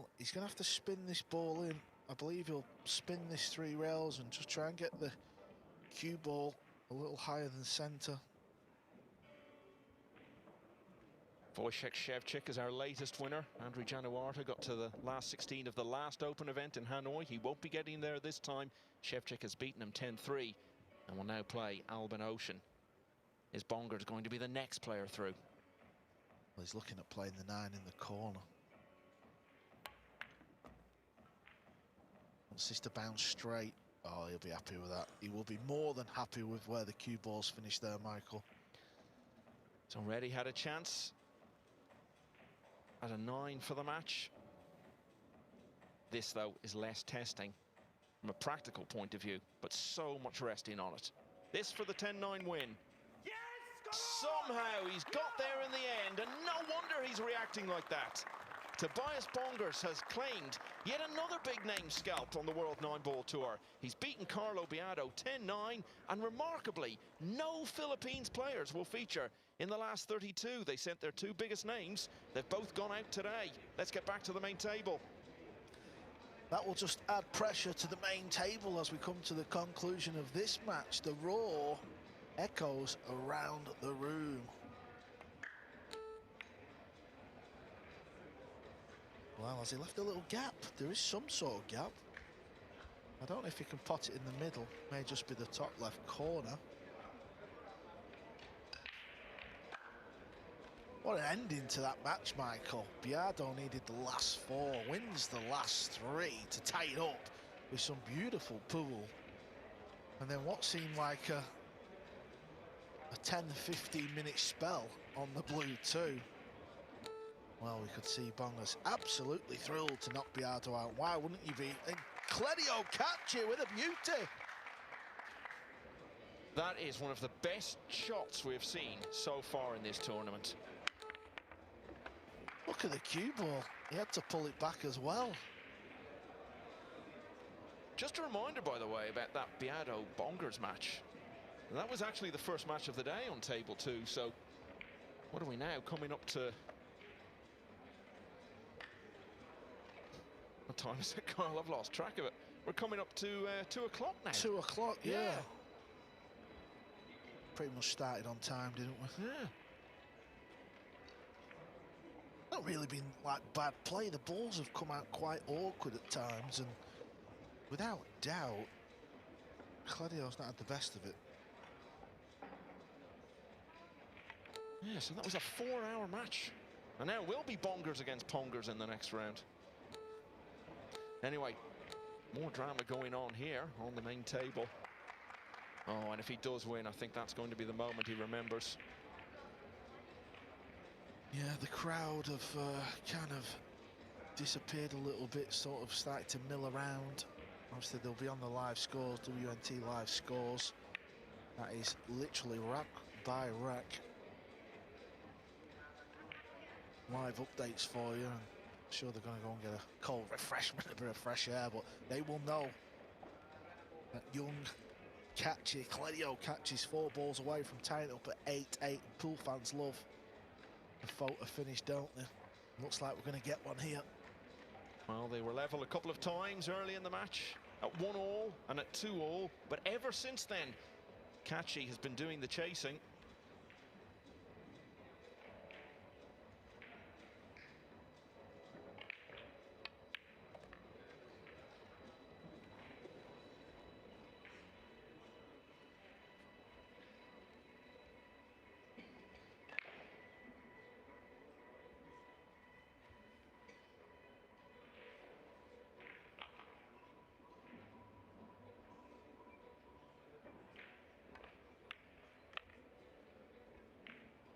Speaker 2: Well, he's going to have to spin this ball in. I believe he'll spin this 3 rails and just try and get the cue ball a little higher than centre.
Speaker 1: Wojciech Szewczyk is our latest winner. Andrew Januarta got to the last 16 of the last Open event in Hanoi. He won't be getting there this time. Szewczyk has beaten him 10-3 and will now play Albin Ocean. Is Bongers going to be the next player through?
Speaker 2: Well, he's looking at playing the 9 in the corner. Wants this to bounce straight. Oh, he'll be happy with that. He will be more than happy with where the cue ball's finished there, Michael.
Speaker 1: He's already had a chance at a 9 for the match. This, though, is less testing from a practical point of view, but so much resting on it. This for the 10-9 win. Yes, somehow he's got there in the end, and no wonder he's reacting like that. Tobias Bongers has claimed yet another big-name scalp on the World 9-Ball Tour. He's beaten Carlo Beato 10-9, and remarkably, no Philippines players will feature in the last 32. They sent their 2 biggest names. They've both gone out today. Let's get back to the main table.
Speaker 2: That will just add pressure to the main table as we come to the conclusion of this match. The roar echoes around the room. Well, has he left a little gap? There is some sort of gap. I don't know if he can pot it in the middle. May just be the top left corner. What an ending to that match, Michael. Beato needed the last 4, wins the last 3 to tie it up with some beautiful pool. And then what seemed like a 10-15 minute spell on the blue too. Well, we could see Bongers absolutely thrilled to knock Beato out. Why wouldn't you be? And Kledio Kaci with a beauty.
Speaker 1: That is one of the best shots we've seen so far in this tournament.
Speaker 2: Look at the cue ball. He had to pull it back as well.
Speaker 1: Just a reminder, by the way, about that Beato Bongers match. That was actually the first match of the day on table 2. So what are we now coming up to? What time is it, Carl? I've lost track of it. We're coming up to 2 o'clock now.
Speaker 2: 2 o'clock, yeah. Pretty much started on time, didn't we?
Speaker 1: Yeah.
Speaker 2: Not really been like bad play. The balls have come out quite awkward at times, and without doubt, Kledio's not had the best of it.
Speaker 1: Yeah, so that was a 4-hour match. And now it will be Bongers against Pongers in the next round. Anyway, more drama going on here on the main table. Oh, and if he does win, I think that's going to be the moment he remembers.
Speaker 2: Yeah, the crowd have kind of disappeared a little bit, sort of started to mill around. Obviously, they'll be on the live scores, WNT live scores. That is literally rack by rack. Live updates for you. And I'm sure they're going to go and get a cold refreshment, a bit of fresh air, but they will know that young Kaci, Kledio Kaci's 4 balls away from tying it up at 8-8. Pool fans love the photo finish, don't they? Looks like we're going to get one here.
Speaker 1: Well, they were level a couple of times early in the match, at 1-all and at 2-all, but ever since then, Kaci has been doing the chasing.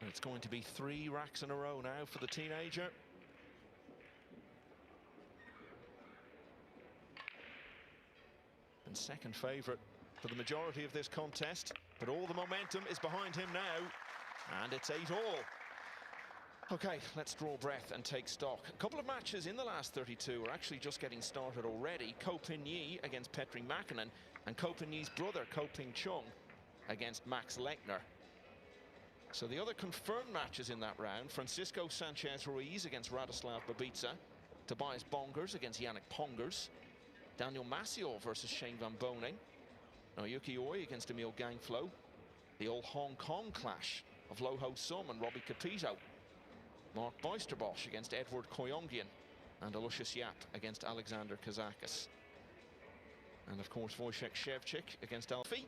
Speaker 1: It's going to be 3 racks in a row now for the teenager. And second favourite for the majority of this contest, but all the momentum is behind him now, and it's 8-all. Okay, let's draw breath and take stock. A couple of matches in the last 32 are actually just getting started already. Ko Pin Yi against Petri Makinen, and Ko Pin Yi's brother, Ko Ping Chung, against Max Lechner. So the other confirmed matches in that round: Francisco Sanchez Ruiz against Radoslav Babica, Tobias Bongers against Yannick Pongers. Daniel Maciel versus Shane Van Boning. Naoyuki Oi against Emil Gangflo. The old Hong Kong clash of Lo Ho Sum and Robbie Capito. Mark Beisterbosch against Edward Koyongian. And Aloysius Yap against Alexander Kazakis. And of course Wojciech Szewczyk against Alfie.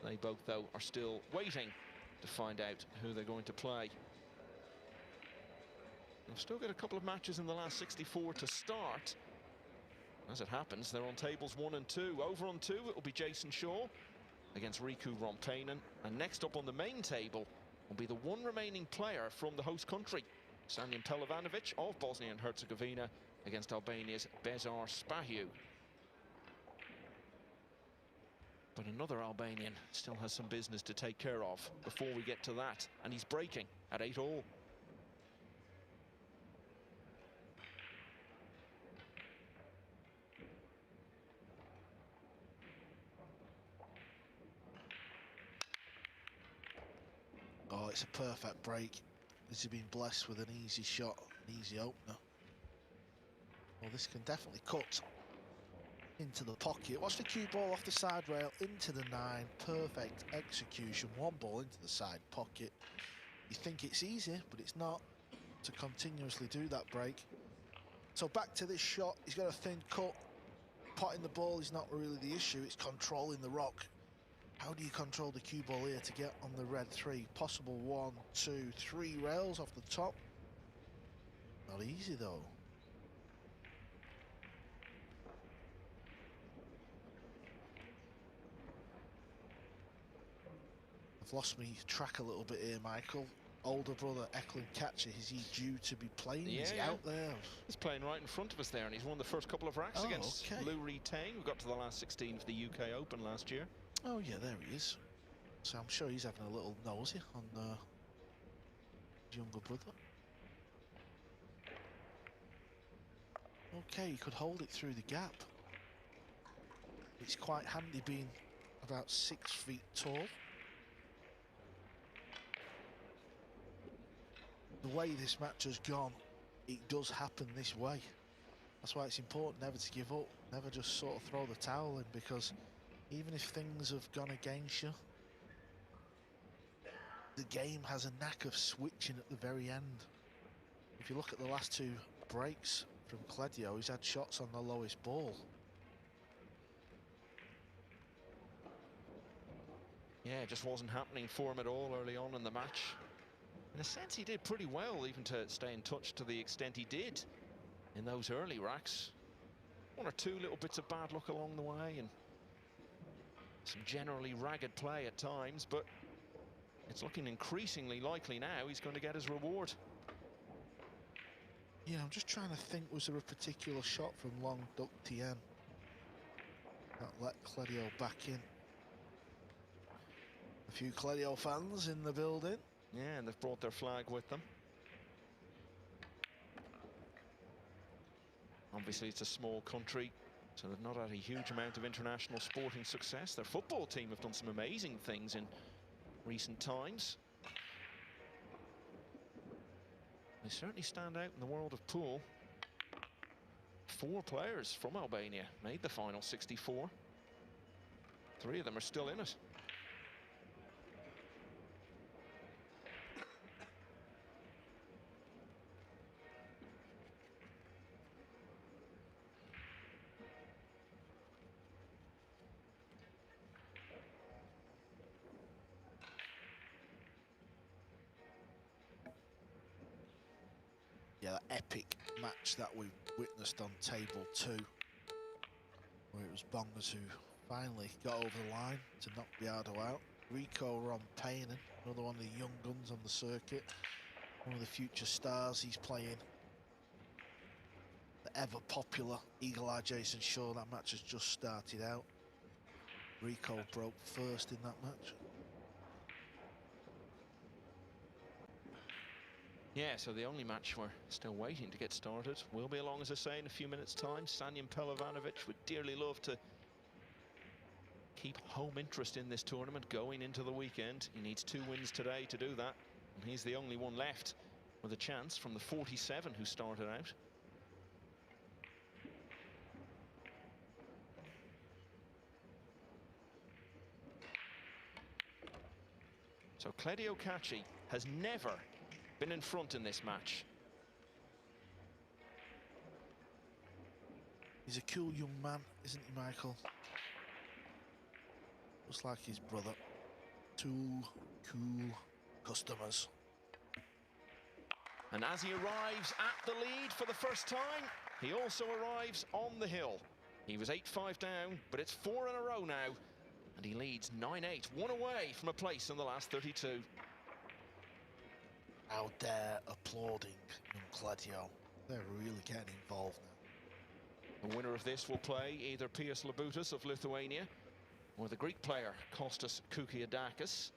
Speaker 1: They both, though, are still waiting to find out who they're going to play. They've still got a couple of matches in the last 64 to start. As it happens, they're on tables 1 and 2. Over on 2, it will be Jason Shaw against Riku Rompainen. And next up on the main table will be the one remaining player from the host country, Sanjin Pelivanovic of Bosnia and Herzegovina against Albania's Bezar Spahiu. But another Albanian still has some business to take care of before we get to that. And he's breaking at 8-all.
Speaker 2: Oh, it's a perfect break. This has been blessed with an easy shot, an easy opener. Well, this can definitely cut into the pocket. Watch the cue ball off the side rail into the 9. Perfect execution. One ball into the side pocket. You think it's easy, but it's not, to continuously do that break. So back to this shot. He's got a thin cut. Potting the ball is not really the issue. It's controlling the rock. How do you control the cue ball here to get on the red 3? Possible 1, 2, 3 rails off the top. Not easy though. I've lost me track a little bit here, Michael. Older brother Eklund Kaci, is he due to be playing?
Speaker 1: Yeah,
Speaker 2: is he out there?
Speaker 1: He's playing right in front of us there, and he's won the first couple of racks against
Speaker 2: okay.
Speaker 1: Lou Tang, who got to the last 16 of the UK Open last year.
Speaker 2: Oh yeah, there he is. So I'm sure he's having a little nosy on his younger brother. Okay, he could hold it through the gap. It's quite handy being about 6 feet tall. The way this match has gone, it does happen this way. That's why it's important never to give up, never just sort of throw the towel in, because even if things have gone against you, the game has a knack of switching at the very end. If you look at the last 2 breaks from Kledio, he's had shots on the lowest ball.
Speaker 1: Yeah, it just wasn't happening for him at all early on in the match. In a sense, he did pretty well, even to stay in touch to the extent he did in those early racks. 1 or 2 little bits of bad luck along the way, and some generally ragged play at times, but it's looking increasingly likely now he's going to get his reward.
Speaker 2: Yeah, I'm just trying to think, was there a particular shot from Long Duc Tien that let Kledio back in? A few Kledio fans in the building.
Speaker 1: Yeah, and they've brought their flag with them. Obviously, it's a small country, so they've not had a huge amount of international sporting success. Their football team have done some amazing things in recent times. They certainly stand out in the world of pool. 4 players from Albania made the final 64. 3 of them are still in it.
Speaker 2: Yeah, that epic match that we witnessed on table 2, where it was Bongers who finally got over the line to knock Biardo out. Rico Rompainen, another one of the young guns on the circuit, one of the future stars. He's playing the ever popular Eagle Eye Jason Shaw. That match has just started out. Rico broke first in that match.
Speaker 1: Yeah, so the only match we're still waiting to get started will be along, as I say, in a few minutes' time. Sanjin Pelivanovic would dearly love to keep home interest in this tournament going into the weekend. He needs 2 wins today to do that, and he's the only one left with a chance from the 47 who started out. So Kledio Kaci has never been in front in this match.
Speaker 2: He's a cool young man, isn't he, Michael? Just like his brother. Two cool customers.
Speaker 1: And as he arrives at the lead for the first time, he also arrives on the hill. He was 8-5 down, but it's 4 in a row now. And he leads 9-8, one away from a place in the last 32.
Speaker 2: Out there applauding young Kledio. They're really getting involved now.
Speaker 1: The winner of this will play either Pius Labutas of Lithuania or the Greek player Kostas Kukiadakis.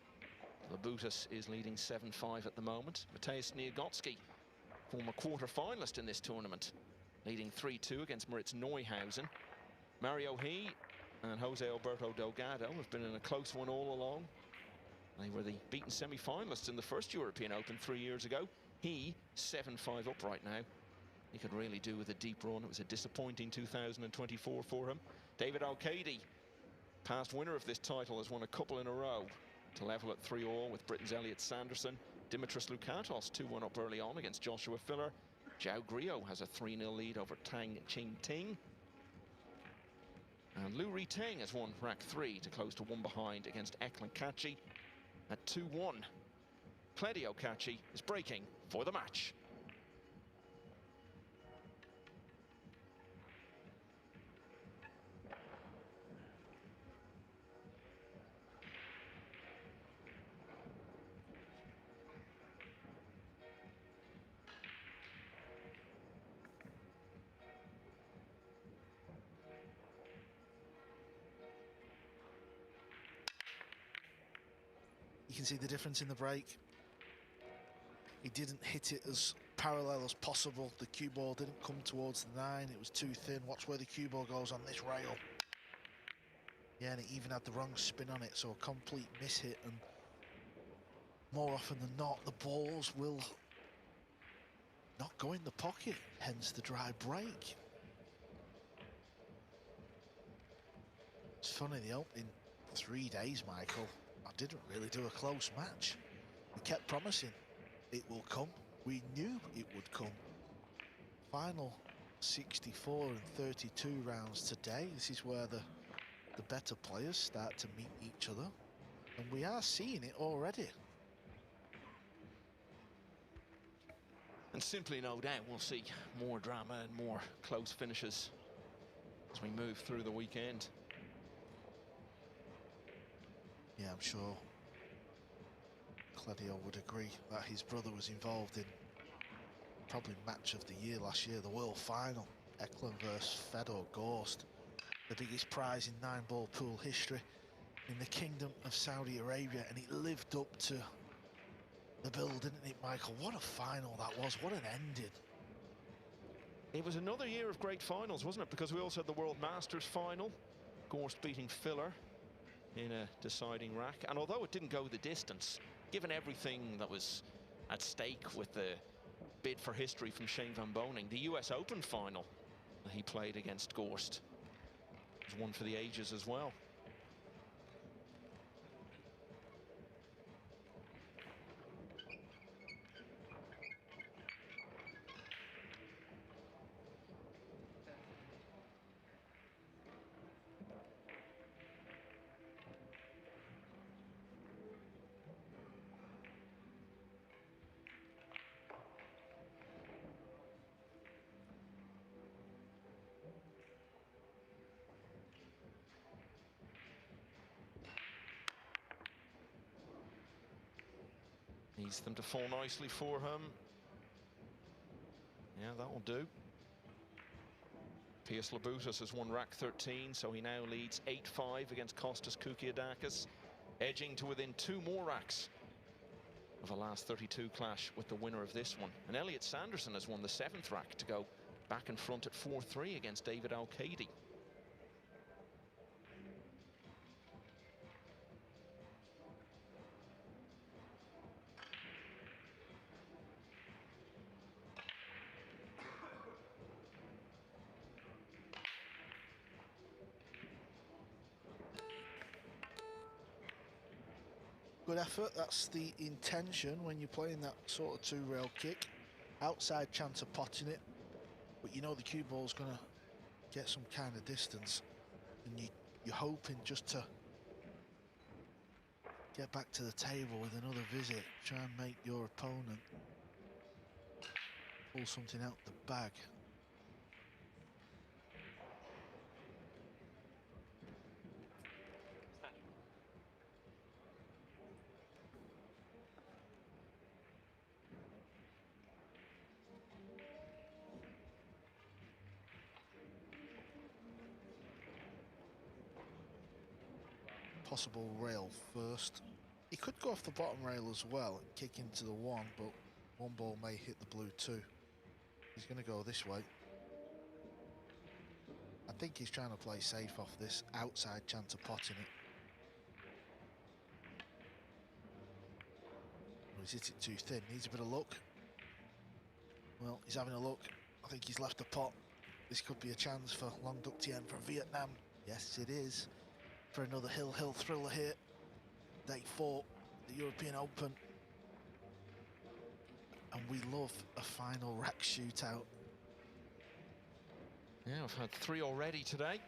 Speaker 1: Labutas is leading 7-5 at the moment. Mateusz Niegotsky, former quarter-finalist in this tournament, leading 3-2 against Moritz Neuhausen. Mario He and Jose Alberto Delgado have been in a close one all along. They were the beaten semi-finalists in the first European Open 3 years ago. He 7-5 up right now. He could really do with a deep run. It was a disappointing 2024 for him. David Al-Qaedi, past winner of this title, has won a couple in a row to level at 3-all with Britain's Elliot Sanderson. Dimitris Loukatos 2-1 up early on against Joshua Filler. Zhao Grio has a 3-0 lead over Tang Ching Ting. And Liu Riteng has won rack 3 to close to 1 behind against Eklund Kaci at 2-1. Kledio Kaci is breaking for the match.
Speaker 2: You can see the difference in the break. He didn't hit it as parallel as possible. The cue ball didn't come towards the 9. It was too thin. Watch where the cue ball goes on this rail. Yeah, and it even had the wrong spin on it, so a complete miss hit. And more often than not, the balls will not go in the pocket, hence the dry break. It's funny, the opening 3 days, Michael, I didn't really do a close match. We kept promising it will come. We knew it would come. Final 64 and 32 rounds today. This is where the better players start to meet each other. And we are seeing it already.
Speaker 1: And simply no doubt we'll see more drama and more close finishes as we move through the weekend.
Speaker 2: Yeah, I'm sure Kledio would agree that his brother was involved in probably match of the year last year, the world final. Eklund versus Fedor Gorst, the biggest prize in 9-ball pool history in the Kingdom of Saudi Arabia, and it lived up to the bill, didn't it, Michael? What a final that was, what an ending.
Speaker 1: It was another year of great finals, wasn't it? Because we also had the World Masters final, Gorst beating Filler in a deciding rack. And although it didn't go the distance, given everything that was at stake with the bid for history from Shane Van Boening, the US Open final that he played against Gorst was one for the ages as well. Needs them to fall nicely for him. Yeah, that'll do. Pius Labutas has won rack 13, so he now leads 8-5 against Kostas Kukiadakis, edging to within 2 more racks of a last 32 clash with the winner of this one. And Elliot Sanderson has won the 7th rack to go back in front at 4-3 against David Al-Qaedi.
Speaker 2: good effort. That's the intention when you're playing that sort of two-rail kick. Outside chance of potting it, but you know the cue ball's going to get some kind of distance, and you're hoping just to get back to the table with another visit, try and make your opponent pull something out the bag. Possible rail first. He could go off the bottom rail as well and kick into the one, but one ball may hit the blue too. He's going to go this way. I think he's trying to play safe off this outside chance of potting it. Oh, he's hit it too thin, needs a bit of luck. Well, he's having a look. I think he's left the pot. This could be a chance for Long Duc Tien from Vietnam. Yes, it is. For another hill thriller here. Day 4, the European Open. And we love a final rack shootout.
Speaker 1: Yeah, we've had 3 already today.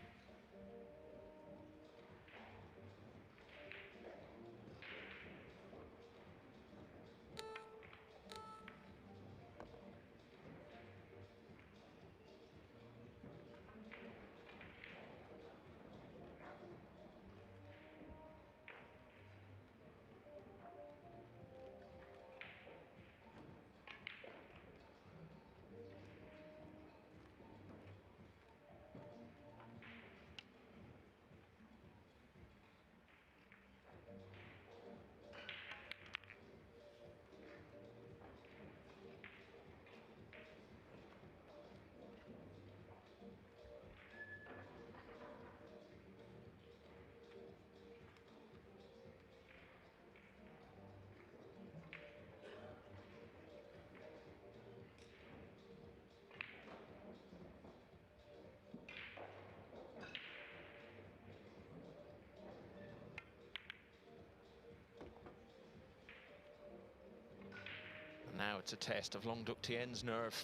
Speaker 1: Now it's a test of Long Duc Tien's nerve.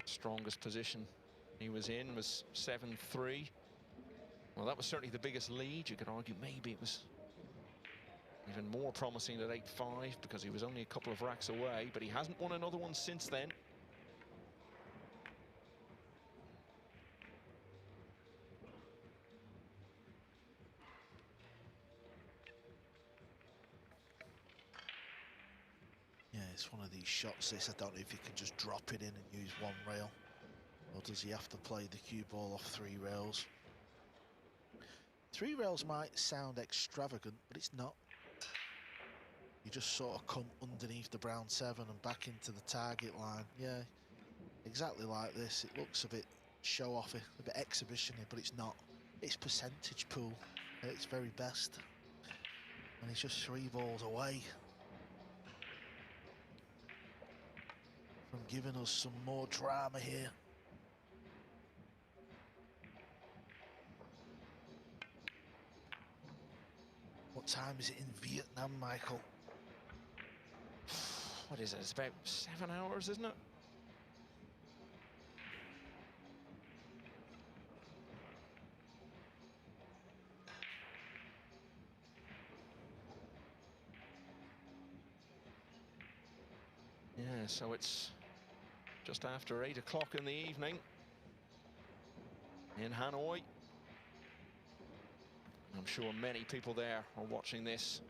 Speaker 1: Strongest position he was in was 7-3. Well, that was certainly the biggest lead. You could argue maybe it was even more promising at 8-5 because he was only a couple of racks away, but he hasn't won another one since then.
Speaker 2: Yeah, it's one of these shots, this. I don't know if he can just drop it in and use one rail, or does he have to play the cue ball off 3 rails? 3 rails might sound extravagant, but it's not. You just sort of come underneath the brown 7 and back into the target line. Yeah, exactly like this. It looks a bit show-offy, a bit exhibition-y, but it's not. It's percentage pool at its very best. And he's just 3 balls away from giving us some more drama here. What time is it in Vietnam, Michael?
Speaker 1: What is it? It's about 7 hours, isn't it? Yeah, so it's just after 8 o'clock in the evening in Hanoi. I'm sure many people there are watching this.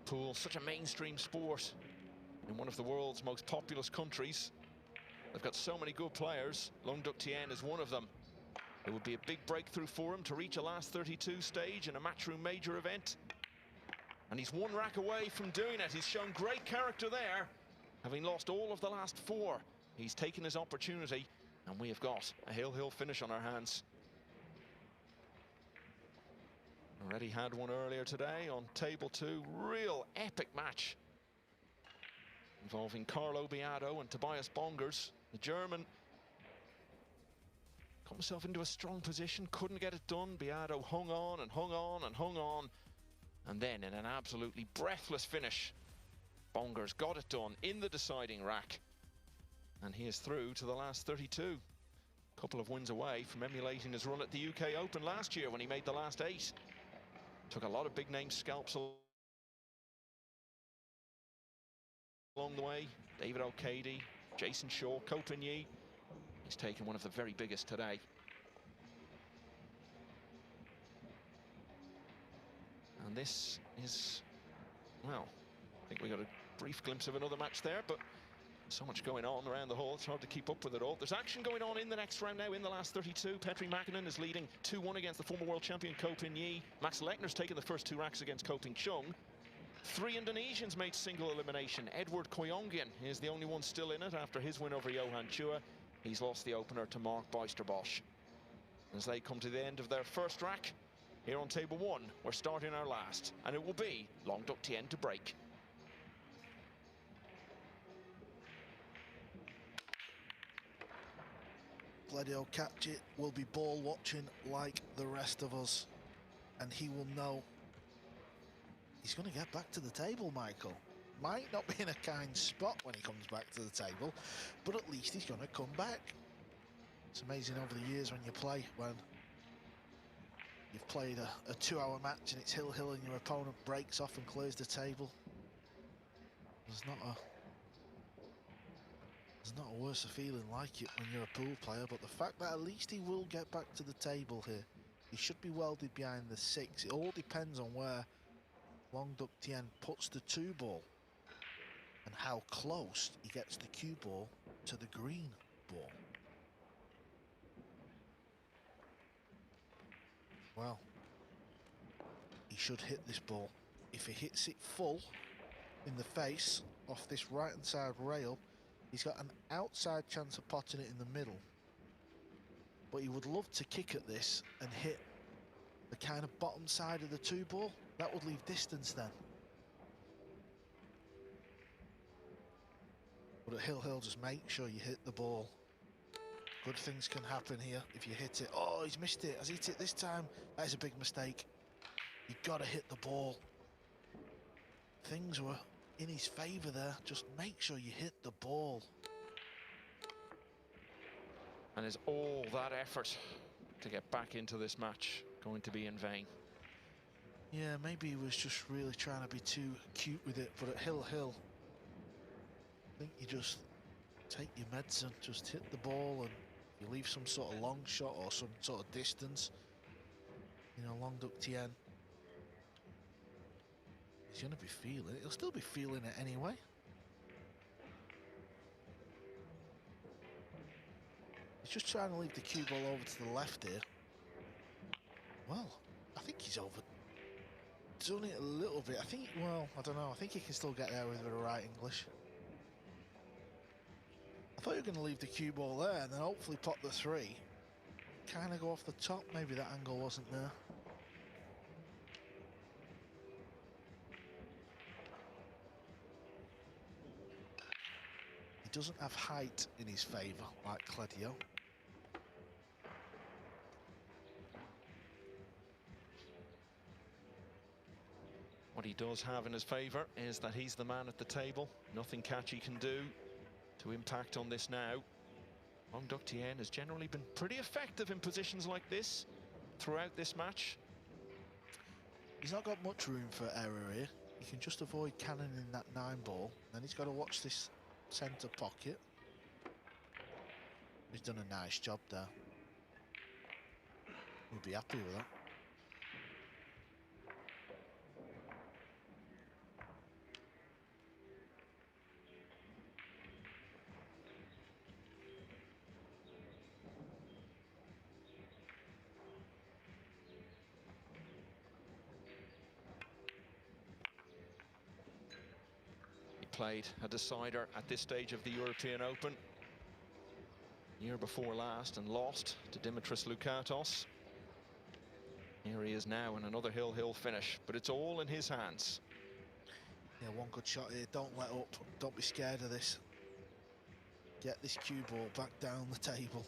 Speaker 1: Pool, such a mainstream sport in one of the world's most populous countries. They've got so many good players. Long Duc Tien is one of them. It would be a big breakthrough for him to reach a last 32 stage in a matchroom major event. And he's 1 rack away from doing it. He's shown great character there. Having lost all of the last 4, he's taken his opportunity, and we have got a hill finish on our hands. Already had one earlier today on table 2. Real epic match involving Carlo Beato and Tobias Bongers. The German got himself into a strong position, couldn't get it done. Beato hung on and hung on and hung on. And then in an absolutely breathless finish, Bonger's got it done in the deciding rack. And he is through to the last 32. A couple of wins away from emulating his run at the UK Open last year when he made the last 8. Took a lot of big name scalps along the way. David O'Cady, Jason Shaw, Copigny. He's taken one of the very biggest today. And this is, well, I think we got a brief glimpse of another match there, but so much going on around the hall, it's hard to keep up with it all. There's action going on in the next round now in the last 32. Petri Mäkinen is leading 2-1 against the former world champion Copigny. Max Lechner's taken the first 2 racks against Koping Chung. 3 Indonesians made single elimination. Edward Koyongian is the only one still in it after his win over Johan Chua. He's lost the opener to Mark Bijsterbosch. As they come to the end of their first rack, here on table 1, we're starting our last, and it will be Long Duc Thiện to break.
Speaker 2: Kledio Kaci will be ball watching like the rest of us, and he will know he's going to get back to the table, Michael. Might not be in a kind spot when he comes back to the table, but at least he's going to come back. It's amazing over the years when you play, when you've played a 2-hour match and it's hill-hill and your opponent breaks off and clears the table. There's not a worse feeling like it when you're a pool player, but the fact that at least he will get back to the table here. He should be welded behind the 6. It all depends on where Long Duc Thiện puts the 2 ball and how close he gets the cue ball to the green ball. Well, he should hit this ball. If he hits it full in the face off this right hand side rail, he's got an outside chance of potting it in the middle. But he would love to kick at this and hit the kind of bottom side of the 2 ball. That would leave distance then. But at hill-hill, just make sure you hit the ball. Good things can happen here if you hit it. Oh, he's missed it. Has he hit it this time? That is a big mistake. You've got to hit the ball. Things were in his favour there. Just make sure you hit the ball.
Speaker 1: And is all that effort to get back into this match going to be in vain?
Speaker 2: Yeah, maybe he was just really trying to be too cute with it, but at hill-hill, I think you just take your medicine, just hit the ball, and you leave some sort of long shot or some sort of distance. You know, Long Duc Thiện, he's going to be feeling it. He'll still be feeling it anyway. He's just trying to leave the cue ball over to the left here. Well, I think he's overdone it a little bit. I think, well, I don't know. I think he can still get there with the right English. I thought you were going to leave the cue ball there and then hopefully pot the 3. Kind of go off the top. Maybe that angle wasn't there. He doesn't have height in his favour like Kledio.
Speaker 1: What he does have in his favour is that he's the man at the table. Nothing Kaci can do to impact on this now. Long Duc Thiện has generally been pretty effective in positions like this throughout this match.
Speaker 2: He's not got much room for error here. He can just avoid cannoning that 9 ball. Then he's got to watch this centre pocket. He's done a nice job there. He'll be happy with that.
Speaker 1: Played a decider at this stage of the European Open year before last and lost to Dimitris Loukatos. Here he is now in another hill-hill finish, but it's all in his hands.
Speaker 2: Yeah, one good shot here. Don't let up. Don't be scared of this. Get this cue ball back down the table.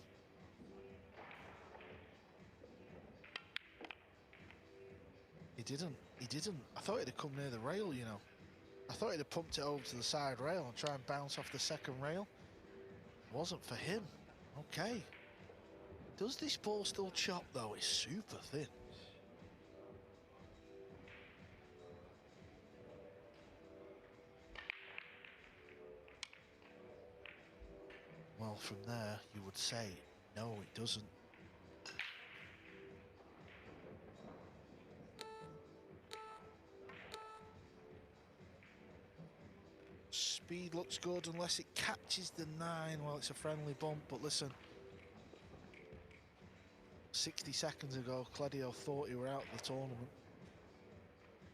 Speaker 2: He didn't. He didn't. I thought he'd have come near the rail, you know. I thought he'd have pumped it over to the side rail and try and bounce off the second rail. It wasn't for him. Okay. Does this ball still chop, though? It's super thin. Well, from there, you would say, no, it doesn't. Speed looks good unless it catches the 9. Well, it's a friendly bump, but listen. 60 seconds ago, Kledio thought he were out of the tournament.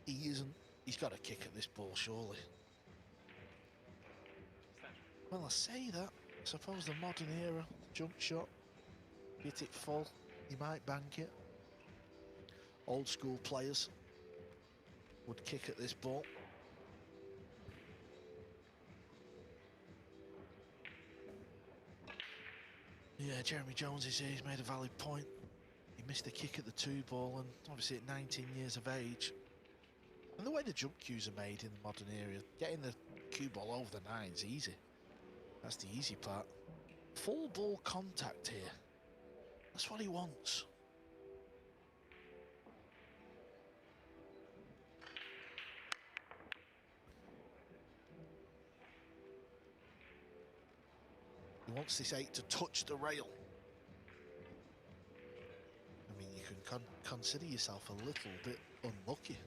Speaker 2: He isn't. He's got to kick at this ball, surely. Well, I say that. I suppose the modern era, jump shot, hit it full, he might bank it. Old school players would kick at this ball. Yeah, Jeremy Jones is here, he's made a valid point. He missed a kick at the 2 ball, and obviously at 19 years of age. And the way the jump cues are made in the modern era, getting the cue ball over the 9 is easy. That's the easy part. Full ball contact here. That's what he wants. He wants this 8 to touch the rail. I mean, you can consider yourself a little bit unlucky.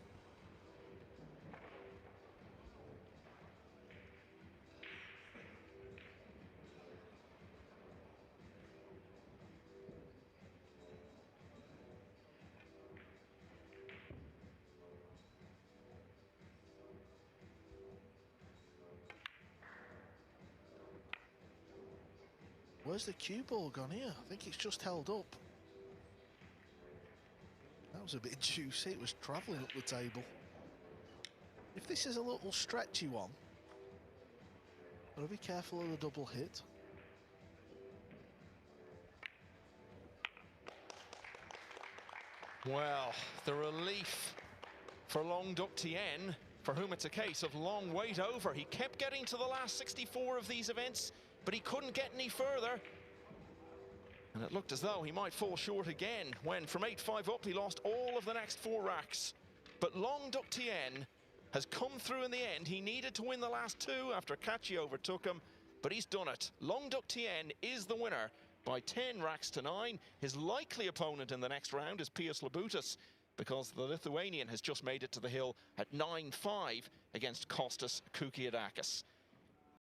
Speaker 2: Where's the cue ball gone here? I think it's just held up. That was a bit juicy. It was travelling up the table. If this is a little stretchy one, gotta be careful of the double hit.
Speaker 1: Well, the relief for Long Duc Thiện, for whom it's a case of long wait over. He kept getting to the last 64 of these events, but he couldn't get any further. And it looked as though he might fall short again when from 8-5 up he lost all of the next 4 racks. But Long Duc Thiện has come through in the end. He needed to win the last 2 after Kaci overtook him, but he's done it. Long Duc Thiện is the winner by 10 racks to 9. His likely opponent in the next round is Pius Labutas, because the Lithuanian has just made it to the hill at 9-5 against Kostas Kukiadakis.